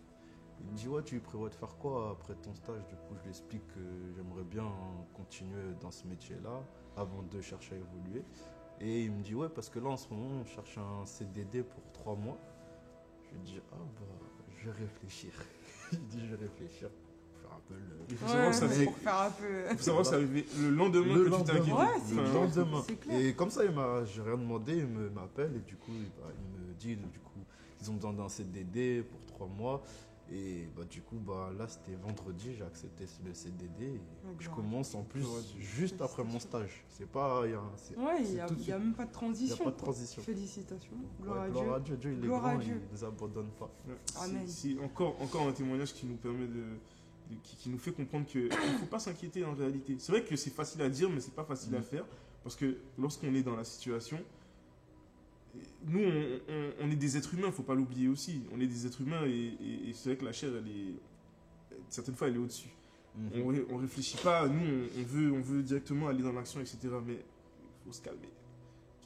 Speaker 1: Il me dit, ouais, tu prévois de faire quoi après ton stage? Du coup, je lui explique que j'aimerais bien continuer dans ce métier-là avant de chercher à évoluer. Et il me dit, ouais, parce que là, en ce moment, on cherche un CDD pour 3 mois. Je lui dis, ah bah, je vais réfléchir. Il dit, je vais réfléchir. Faire un peu le...
Speaker 3: Il faut savoir que ça
Speaker 2: Ouais,
Speaker 3: c'est-
Speaker 2: pour faire un peu.
Speaker 3: faut savoir que c'est arrivé le lendemain que tu t'es inquiété.
Speaker 2: Ouais, c'est
Speaker 1: Le
Speaker 2: clair.
Speaker 1: lendemain.
Speaker 2: C'est clair.
Speaker 1: Et comme ça, j'ai rien demandé, m'appelle et du coup, il me dit, du coup, ils ont besoin d'un CDD pour 3 mois. Et bah, du coup, bah, là, c'était vendredi, j'ai accepté le CDD. Et je commence en plus juste après mon stage. C'est pas.
Speaker 2: Ouais, il
Speaker 1: c'est
Speaker 2: n'y a,
Speaker 1: tout de
Speaker 2: il y a
Speaker 1: suite.
Speaker 2: même pas de
Speaker 1: Il n'y
Speaker 2: transition.
Speaker 1: a pas de
Speaker 2: quoi.
Speaker 1: transition.
Speaker 2: Félicitations.
Speaker 1: Ouais,
Speaker 2: Gloire à Dieu.
Speaker 1: gloire à Dieu. Dieu, il est
Speaker 2: Gloire à
Speaker 1: grand,
Speaker 2: Dieu.
Speaker 1: il ne nous abandonne pas.
Speaker 3: Ouais.
Speaker 2: Amen.
Speaker 3: C'est encore un témoignage qui nous permet qui nous fait comprendre qu'il ne faut pas s'inquiéter en réalité. C'est vrai que c'est facile à dire, mais c'est pas facile à faire. Parce que lorsqu'on est dans la situation, nous, on est des êtres humains, il ne faut pas l'oublier aussi. On est des êtres humains et c'est vrai que la chair, certaines fois, elle est au-dessus.
Speaker 1: Mhm.
Speaker 3: On réfléchit pas, nous, on veut directement aller dans l'action, etc. Mais il faut se calmer.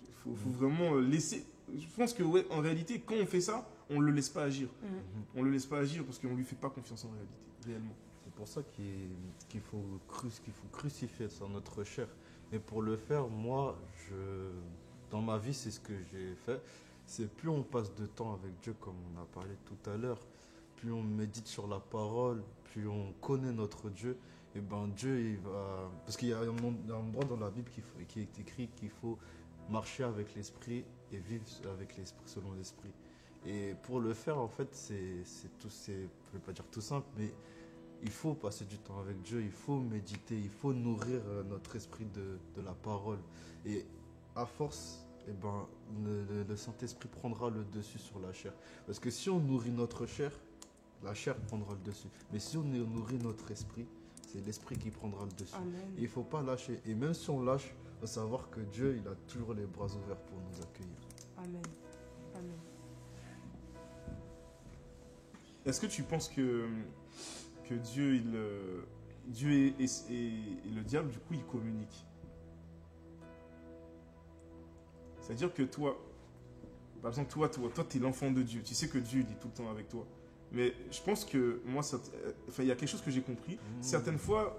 Speaker 3: Il faut vraiment laisser. Je pense que, ouais, en réalité, quand on fait ça, on ne le laisse pas agir.
Speaker 2: Mhm.
Speaker 3: On le laisse pas agir parce qu'on lui fait pas confiance en réalité, réellement.
Speaker 1: C'est pour ça qu'il faut crucifier ça, notre chair. Mais pour le faire, moi, dans ma vie, c'est ce que j'ai fait. C'est plus on passe de temps avec Dieu, comme on a parlé tout à l'heure, plus on médite sur la parole, plus on connaît notre Dieu, et ben Dieu, il va... Parce qu'il y a un endroit dans la Bible qui est écrit qu'il faut marcher avec l'esprit et vivre avec l'esprit, selon l'esprit. Et pour le faire, en fait, je ne vais pas dire tout simple, mais il faut passer du temps avec Dieu, il faut méditer, il faut nourrir notre esprit de la parole. Et à force, eh ben, le Saint-Esprit prendra le dessus sur la chair. Parce que si on nourrit notre chair, la chair prendra le dessus. Mais si on nourrit notre esprit, c'est l'esprit qui prendra le dessus.
Speaker 2: Amen.
Speaker 1: Et il ne faut pas lâcher. Et même si on lâche, il faut savoir que Dieu, il a toujours les bras ouverts pour nous accueillir.
Speaker 2: Amen. Amen.
Speaker 3: Est-ce que tu penses que Dieu, Dieu et le diable, du coup, ils communiquent? C'est-à-dire que toi, par exemple, toi, tu es l'enfant de Dieu. Tu sais que Dieu, il est tout le temps avec toi. Mais je pense que moi, il y a quelque chose que j'ai compris. Certaines fois,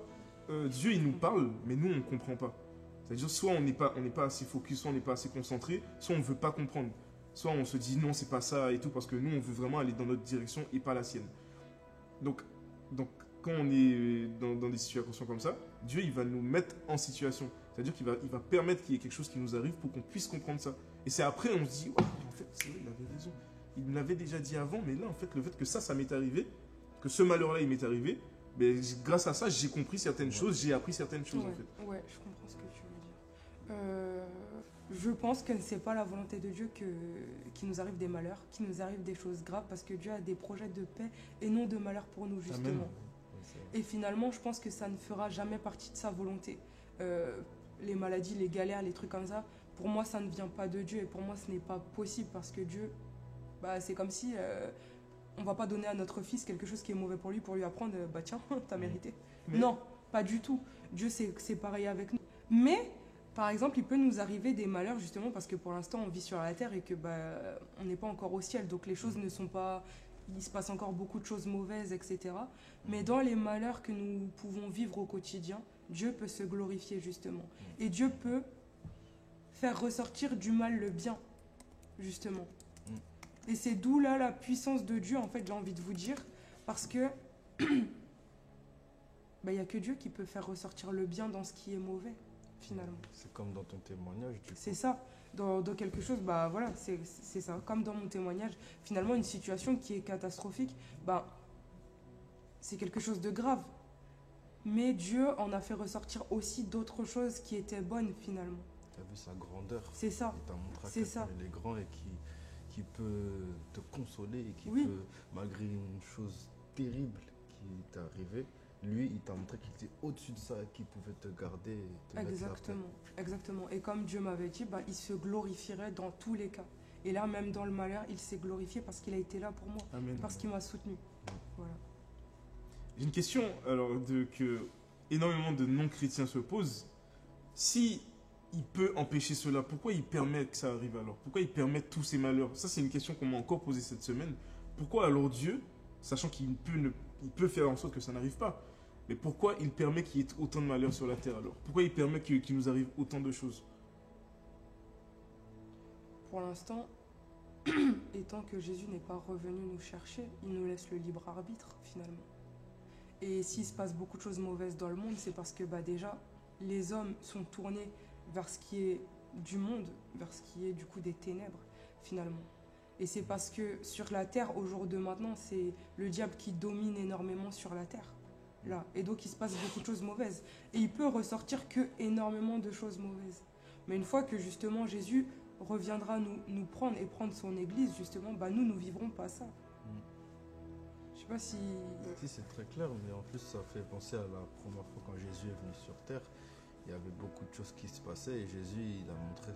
Speaker 3: Dieu, il nous parle, mais nous, on ne comprend pas. C'est-à-dire, soit on n'est pas assez focus, soit on n'est pas assez concentré, soit on ne veut pas comprendre. Soit on se dit non, c'est pas ça et tout, parce que nous, on veut vraiment aller dans notre direction et pas la sienne. Donc quand on est dans des situations comme ça, Dieu, il va nous mettre en situation. C'est-à-dire qu'il va permettre qu'il y ait quelque chose qui nous arrive pour qu'on puisse comprendre ça. Et c'est après, on se dit, oh, en fait, c'est vrai, il avait raison. Il me l'avait déjà dit avant, mais là, en fait, le fait que ça m'est arrivé, que ce malheur-là, il m'est arrivé, mais grâce à ça, j'ai compris certaines choses, j'ai appris certaines choses,
Speaker 2: Ouais,
Speaker 3: en fait.
Speaker 2: ouais, je comprends ce que tu veux dire. Je pense que ce n'est pas la volonté de Dieu qu'il nous arrive des malheurs, qu'il nous arrive des choses graves, parce que Dieu a des projets de paix et non de malheur pour nous, justement.
Speaker 3: Amen.
Speaker 2: Et finalement, je pense que ça ne fera jamais partie de sa volonté. Les maladies, les galères, les trucs comme ça, pour moi, ça ne vient pas de Dieu. Et pour moi, ce n'est pas possible parce que Dieu, bah, c'est comme si on ne va pas donner à notre fils quelque chose qui est mauvais pour lui apprendre, bah tiens, t'as mérité.
Speaker 3: Mais-
Speaker 2: Non, pas du tout. Dieu, c'est pareil avec nous. Mais, par exemple, il peut nous arriver des malheurs justement parce que pour l'instant, on vit sur la terre et que bah, on n'est pas encore au ciel. Donc les choses ne sont pas... Il se passe encore beaucoup de choses mauvaises, etc. Mais dans les malheurs que nous pouvons vivre au quotidien, Dieu peut se glorifier justement. Et Dieu peut faire ressortir du mal le bien, justement. Et c'est d'où là la puissance de Dieu, en fait, j'ai envie de vous dire. Parce que il n'y a que Dieu qui peut faire ressortir le bien dans ce qui est mauvais, finalement.
Speaker 1: C'est comme dans ton témoignage, du coup.
Speaker 2: C'est ça. Dans quelque chose, bah voilà, c'est ça. Comme dans mon témoignage, finalement, une situation qui est catastrophique, bah, c'est quelque chose de grave. Mais Dieu en a fait ressortir aussi d'autres choses qui étaient bonnes, finalement.
Speaker 1: Tu as vu sa grandeur.
Speaker 2: C'est ça.
Speaker 1: Il t'a montré à
Speaker 2: C'est
Speaker 1: quel
Speaker 2: ça.
Speaker 1: point il est grand et qui peut te consoler et qui
Speaker 2: Oui.
Speaker 1: peut, malgré une chose terrible qui t'est arrivée, lui, il t'a montré qu'il était au-dessus de ça, qu'il pouvait te garder et te mettre la paix.
Speaker 2: Exactement, exactement. Et comme Dieu m'avait dit, bah, il se glorifierait dans tous les cas. Et là, même dans le malheur, il s'est glorifié parce qu'il a été là pour moi,
Speaker 3: Amen.
Speaker 2: parce qu'il m'a soutenu. Voilà.
Speaker 3: J'ai une question alors que énormément de non-chrétiens se posent. Si il peut empêcher cela, pourquoi il permet que ça arrive alors? Pourquoi il permet tous ces malheurs? Ça, c'est une question qu'on m'a encore posée cette semaine. Pourquoi alors Dieu, sachant qu'il il peut faire en sorte que ça n'arrive pas, mais pourquoi il permet qu'il y ait autant de malheurs sur la terre alors? Pourquoi il permet qu'il nous arrive autant de choses?
Speaker 2: Pour l'instant, étant que Jésus n'est pas revenu nous chercher, il nous laisse le libre arbitre finalement. Et s'il se passe beaucoup de choses mauvaises dans le monde, c'est parce que bah, déjà, les hommes sont tournés vers ce qui est du monde, vers ce qui est du coup des ténèbres finalement. Et c'est parce que sur la terre, au jour de maintenant, c'est le diable qui domine énormément sur la terre. Là. Et donc il se passe beaucoup de choses mauvaises. Et il peut ressortir que énormément de choses mauvaises. Mais une fois que justement Jésus reviendra nous prendre et prendre son église, justement, bah nous vivrons pas ça. Je sais pas si...
Speaker 1: Si, c'est très clair, mais en plus, ça fait penser à la première fois quand Jésus est venu sur terre. Il y avait beaucoup de choses qui se passaient et Jésus, il a montré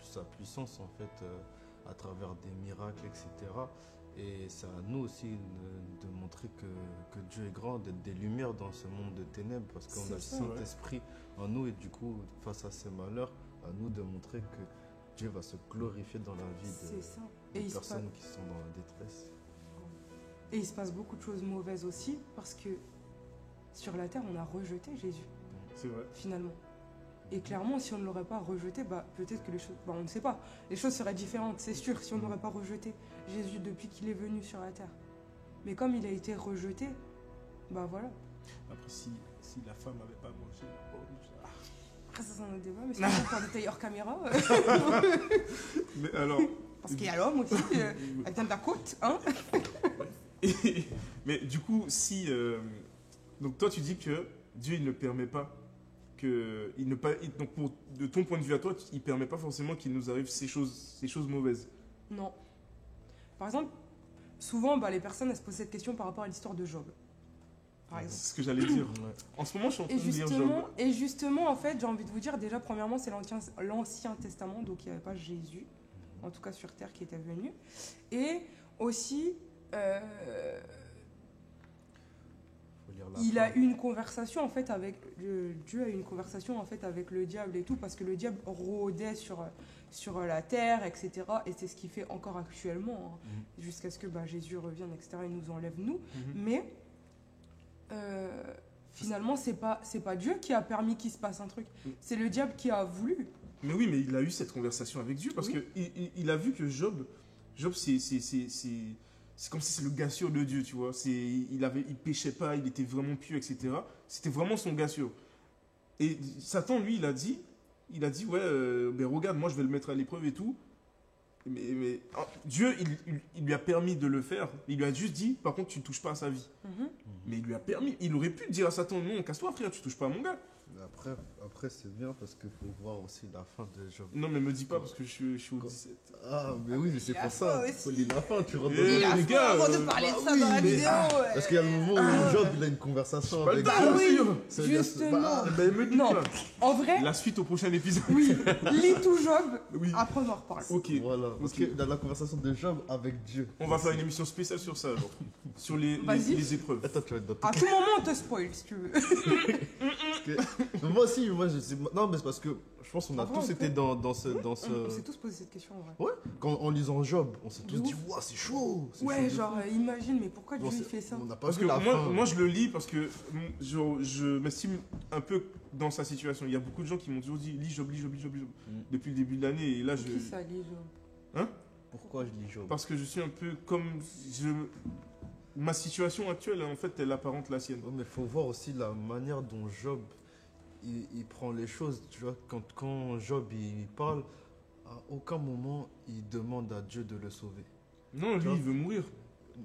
Speaker 1: sa puissance, en fait, à travers des miracles, etc. Et c'est à nous aussi de montrer que Dieu est grand, d'être des lumières dans ce monde de ténèbres, parce qu'on a le
Speaker 2: C'est ça,
Speaker 1: Saint-Esprit en nous et du coup, face à ces malheurs, à nous de montrer que Dieu va se glorifier dans la vie
Speaker 2: C'est ça.
Speaker 1: des
Speaker 2: Et il se
Speaker 1: personnes qui sont dans la détresse.
Speaker 2: Et il se passe beaucoup de choses mauvaises aussi, parce que sur la terre, on a rejeté Jésus,
Speaker 3: C'est vrai.
Speaker 2: finalement. Et clairement, si on ne l'aurait pas rejeté, bah, peut-être que les choses... Bah, on ne sait pas. Les choses seraient différentes, c'est sûr, si on n'aurait pas rejeté Jésus depuis qu'il est venu sur la terre. Mais comme il a été rejeté, bah voilà.
Speaker 3: Après, si la femme n'avait pas mangé la bonne...
Speaker 2: Après, ça, c'est un autre débat, mais c'est pas encore détaillé hors caméra.
Speaker 3: Mais alors...
Speaker 2: Parce qu'il y a l'homme aussi, elle vient de la côte, hein.
Speaker 3: Mais du coup, si... donc toi, tu dis que Dieu, il ne permet pas que... Donc de ton point de vue à toi, il ne permet pas forcément qu'il nous arrive ces choses mauvaises.
Speaker 2: Non. Par exemple, souvent, bah, les personnes, elles se posent cette question par rapport à l'histoire de Job. Par exemple.
Speaker 3: C'est ce que j'allais dire.
Speaker 1: Ouais.
Speaker 3: En ce moment, je suis en train de lire Job.
Speaker 2: Et justement, en fait, j'ai envie de vous dire, déjà, premièrement, c'est l'Ancien Testament, donc il n'y avait pas Jésus, en tout cas sur Terre, qui était venu. Et aussi,
Speaker 1: Faut lire la
Speaker 2: il
Speaker 1: fin.
Speaker 2: a eu une conversation, en fait, Dieu a eu une conversation, en fait, avec le diable et tout, parce que le diable rôdait sur la terre, etc. Et c'est ce qu'il fait encore actuellement, hein, jusqu'à ce que bah, Jésus revienne, etc. et nous enlève nous. Mais finalement, c'est pas Dieu qui a permis qu'il se passe un truc. C'est le diable qui a voulu.
Speaker 3: Mais oui, mais il a eu cette conversation avec Dieu parce
Speaker 2: Oui.
Speaker 3: qu'il a vu que Job c'est comme si c'est le gars sûr de Dieu, tu vois. Il péchait pas, il était vraiment pieux, etc. C'était vraiment son gars sûr. Et Satan, lui, il a dit, ouais, ben regarde, moi je vais le mettre à l'épreuve et tout. Mais Dieu, il lui a permis de le faire. Il lui a juste dit, par contre, tu ne touches pas à sa vie. Mais il lui a permis. Il aurait pu dire à Satan, non, casse-toi, frère, tu touches pas à mon gars.
Speaker 1: Mais après c'est bien parce qu'il faut voir aussi la fin de Job.
Speaker 3: Non, mais me dis pas parce que je suis au 17.
Speaker 1: Ah, mais oui, mais c'est
Speaker 2: Il a
Speaker 1: pour ça.
Speaker 2: faim
Speaker 1: Il faut
Speaker 2: aussi.
Speaker 1: lire la fin, tu rentres
Speaker 3: Eh,
Speaker 1: dans
Speaker 3: les gars,
Speaker 2: avant de parler de ça
Speaker 1: oui,
Speaker 2: dans la
Speaker 1: mais-
Speaker 2: vidéo.
Speaker 1: Parce qu'il y a le moment où Job il a une conversation
Speaker 3: Pas le
Speaker 1: avec
Speaker 3: temps,
Speaker 2: Ah oui,
Speaker 1: C'est-
Speaker 2: justement.
Speaker 1: bah,
Speaker 3: Ben, me dis
Speaker 2: Non.
Speaker 3: pas.
Speaker 2: En vrai,
Speaker 3: La suite au prochain épisode.
Speaker 2: oui, lis tout Job,
Speaker 3: Oui.
Speaker 2: après on en reparle.
Speaker 3: Ok.
Speaker 1: Voilà, parce
Speaker 3: Ok.
Speaker 1: que dans la conversation de Job avec Dieu.
Speaker 3: On va faire une émission spéciale sur ça alors. Sur les
Speaker 2: Vas-y.
Speaker 3: épreuves.
Speaker 1: Attends, tu vas être dans
Speaker 2: À tout moment, on te spoil si tu veux.
Speaker 1: Mais moi aussi, non, mais c'est parce que je pense qu'on a
Speaker 2: En vrai,
Speaker 1: tous
Speaker 2: on
Speaker 1: été
Speaker 2: peut.
Speaker 1: dans ce.
Speaker 2: On s'est tous posé cette question en vrai.
Speaker 1: Ouais, en lisant Job, on s'est
Speaker 2: De
Speaker 1: tous dit,
Speaker 2: ouf.
Speaker 1: waouh, c'est chaud. c'est
Speaker 2: Ouais,
Speaker 1: chaud de
Speaker 2: genre,
Speaker 1: fou.
Speaker 2: imagine, mais pourquoi Dieu
Speaker 1: Bon,
Speaker 2: il
Speaker 1: c'est-
Speaker 2: fait ça?
Speaker 1: On n'a pas
Speaker 3: Parce
Speaker 1: vu
Speaker 3: que
Speaker 1: la fin.
Speaker 3: moi je le lis parce que je m'estime un peu dans sa situation. Il y a beaucoup de gens qui m'ont toujours dit lis Job, lis Job, lis Job, lis Job. Depuis le début de l'année et là
Speaker 2: Qui ça lit Job?
Speaker 1: Pourquoi je lis Job
Speaker 3: Parce que je suis un peu comme ma situation actuelle en fait elle apparente la sienne.
Speaker 1: Ouais, mais il faut voir aussi la manière dont Job il prend les choses. Tu vois, quand Job il parle, à aucun moment il demande à Dieu de le sauver.
Speaker 3: Non, lui
Speaker 1: vois.
Speaker 3: il veut mourir.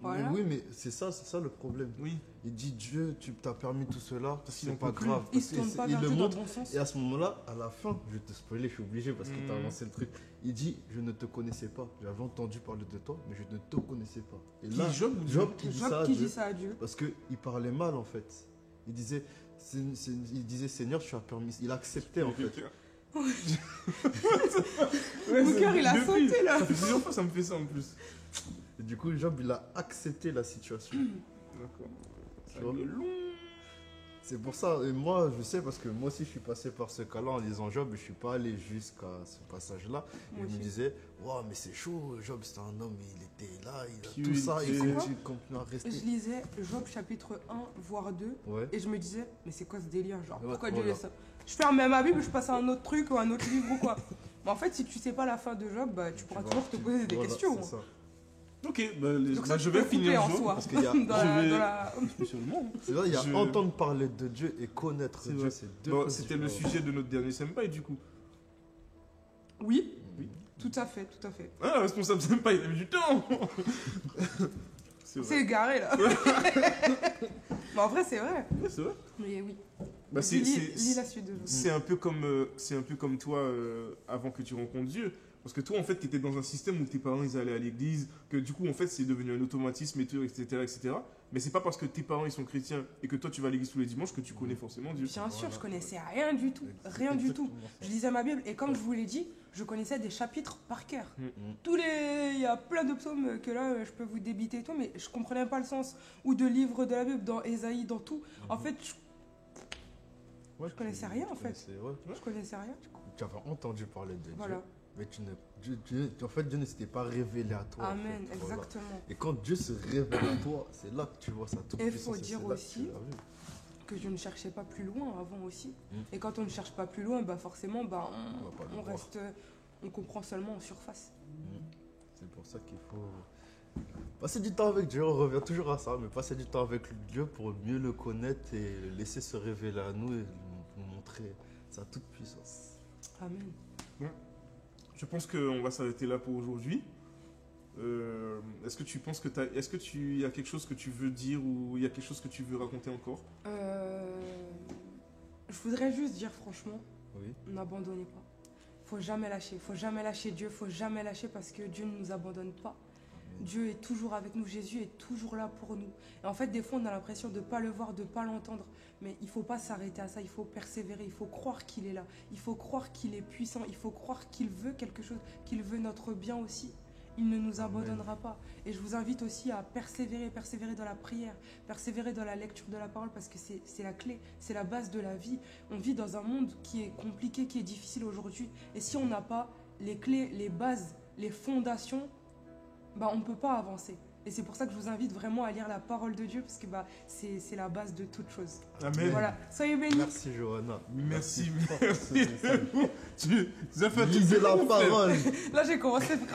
Speaker 2: Voilà.
Speaker 1: Oui, mais c'est ça le problème.
Speaker 3: Oui.
Speaker 1: Il dit Dieu, tu t'as permis tout cela,
Speaker 3: Parce qu'il
Speaker 1: c'est
Speaker 3: en
Speaker 1: pas
Speaker 3: peut plus.
Speaker 1: grave.
Speaker 2: Il se tourne pas vers
Speaker 1: le
Speaker 2: Dieu dans le
Speaker 1: montre.
Speaker 2: bon sens.
Speaker 1: Et à ce moment-là, à la fin, je vais te spoiler, je suis obligé parce que tu as
Speaker 3: Mm.
Speaker 1: lancé le truc. Il dit je ne te connaissais pas. J'avais entendu parler de toi, mais je ne te connaissais pas. Et
Speaker 3: Qui
Speaker 1: là,
Speaker 3: Job ou Dieu
Speaker 1: Job qui dit
Speaker 2: Job
Speaker 1: ça à
Speaker 2: qui
Speaker 1: Dieu.
Speaker 2: dit ça à Dieu.
Speaker 1: Parce qu'il parlait mal en fait. il disait Seigneur, tu as permis. Il acceptait en fait.
Speaker 2: Mon cœur, il a
Speaker 3: Depuis,
Speaker 2: sauté là.
Speaker 3: Ça fait plusieurs fois, ça me fait ça en plus.
Speaker 1: Et du coup, Job, il a accepté la situation.
Speaker 3: D'accord.
Speaker 1: Tu vois.
Speaker 3: Ça long.
Speaker 1: C'est pour ça, et moi je sais parce que moi aussi je suis passé par ce cas-là en lisant Job et je suis pas allé jusqu'à ce passage-là. Et
Speaker 2: Moi
Speaker 1: je me
Speaker 2: aussi.
Speaker 1: disais, waouh, mais c'est chaud, Job c'est un homme, il était là, il a
Speaker 3: Qui
Speaker 1: tout ça, il
Speaker 3: était-
Speaker 1: continue à rester.
Speaker 2: Je lisais Job chapitre 1, voire 2,
Speaker 1: Ouais.
Speaker 2: et je me disais, mais c'est quoi ce délire? Genre,
Speaker 1: Ouais,
Speaker 2: pourquoi Dieu
Speaker 1: voilà.
Speaker 2: laisse ça? Je ferme ma Bible, je passe à un autre truc ou un autre livre ou quoi. Mais en fait, si tu sais pas la fin de Job, bah, tu pourras
Speaker 1: vois,
Speaker 2: toujours te poser des
Speaker 1: voilà,
Speaker 2: questions.
Speaker 1: c'est ça.
Speaker 3: Ok, bah,
Speaker 2: Donc ça,
Speaker 3: je
Speaker 2: tu
Speaker 3: vais
Speaker 2: peux
Speaker 3: finir
Speaker 2: couper en
Speaker 3: Job,
Speaker 2: soi.
Speaker 1: parce qu'il y a-
Speaker 2: dans,
Speaker 3: je
Speaker 2: la,
Speaker 3: vais-
Speaker 2: dans la-
Speaker 3: spécialement.
Speaker 1: C'est vrai, il y a
Speaker 3: Je-
Speaker 1: entendre parler de Dieu et connaître
Speaker 3: C'est
Speaker 1: Dieu,
Speaker 3: vrai.
Speaker 1: c'est deux
Speaker 3: Bon,
Speaker 1: choses
Speaker 3: c'était le
Speaker 1: différentes.
Speaker 3: sujet de notre dernier senpai du coup.
Speaker 2: Oui,
Speaker 3: Oui.
Speaker 2: tout à fait, tout à fait.
Speaker 3: Ah, le responsable senpai, il a mis du temps. C'est
Speaker 2: C'est
Speaker 3: vrai.
Speaker 2: égaré là. Mais en vrai, c'est vrai.
Speaker 3: Ouais, c'est vrai.
Speaker 2: Mais oui.
Speaker 3: Bah,
Speaker 2: Lis la suite de Job.
Speaker 3: c'est un peu comme toi avant que tu rencontres Dieu. Parce que toi, en fait, tu étais dans un système où tes parents ils allaient à l'église, que du coup, en fait, c'est devenu un automatisme, et tout, etc., etc. Mais c'est pas parce que tes parents ils sont chrétiens et que toi tu vas à l'église tous les dimanches que tu connais forcément Dieu.
Speaker 2: Bien sûr,
Speaker 1: Voilà.
Speaker 2: je connaissais rien du tout. Rien du tout. Je lisais ma Bible et comme je vous l'ai dit, je connaissais des chapitres par cœur. Il y a plein de psaumes que là, je peux vous débiter et tout, mais je comprenais pas le sens. Ou de livres de la Bible, dans Ésaïe, dans tout. En fait,
Speaker 1: Ouais,
Speaker 2: je connaissais rien, en fait.
Speaker 1: Ouais.
Speaker 2: je connaissais rien.
Speaker 1: Tu avais entendu parler de
Speaker 2: Voilà.
Speaker 1: Dieu, mais en fait, Dieu ne s'était pas révélé à toi. en
Speaker 2: Amen,
Speaker 1: fait. Voilà.
Speaker 2: exactement.
Speaker 1: Et quand Dieu se révèle à toi, c'est là que tu vois sa toute
Speaker 2: Et
Speaker 1: puissance.
Speaker 2: faut dire aussi que je ne cherchais pas plus loin avant aussi. Et quand on ne cherche pas plus loin, bah forcément, bah,
Speaker 1: On va pas le
Speaker 2: on
Speaker 1: voir.
Speaker 2: reste, on comprend seulement en surface.
Speaker 1: C'est pour ça qu'il faut passer du temps avec Dieu. On revient toujours à ça, mais passer du temps avec Dieu pour mieux le connaître et le laisser se révéler à nous et nous montrer sa toute puissance.
Speaker 2: Amen.
Speaker 3: Je pense qu'on va s'arrêter là pour aujourd'hui. Est-ce que tu penses que il y a quelque chose que tu veux dire ou il y a quelque chose que tu veux raconter encore?
Speaker 2: Je voudrais juste dire franchement,
Speaker 1: Oui.
Speaker 2: n'abandonnez pas. Faut jamais lâcher. Faut jamais lâcher Dieu. Faut jamais lâcher parce que Dieu ne nous abandonne pas. Dieu est toujours avec nous. Jésus est toujours là pour nous. Et en fait, des fois, on a l'impression de ne pas le voir, de ne pas l'entendre. Mais il ne faut pas s'arrêter à ça. Il faut persévérer. Il faut croire qu'il est là. Il faut croire qu'il est puissant. Il faut croire qu'il veut quelque chose, qu'il veut notre bien aussi. Il ne nous abandonnera pas. Et je vous invite aussi à persévérer dans la prière, persévérer dans la lecture de la parole parce que c'est la clé, c'est la base de la vie. On vit dans un monde qui est compliqué, qui est difficile aujourd'hui. Et si on n'a pas les clés, les bases, les fondations, bah, on ne peut pas avancer. Et c'est pour ça que je vous invite vraiment à lire la parole de Dieu parce que bah, c'est la base de toute chose.
Speaker 3: Amen.
Speaker 2: Voilà, soyez bénis.
Speaker 1: Merci Johanna.
Speaker 3: Merci,
Speaker 1: fort pour ce message.
Speaker 3: Tu as fait un truc
Speaker 1: Lisez
Speaker 3: de
Speaker 1: la
Speaker 3: ouf, frère.
Speaker 1: parole.
Speaker 2: Là, j'ai commencé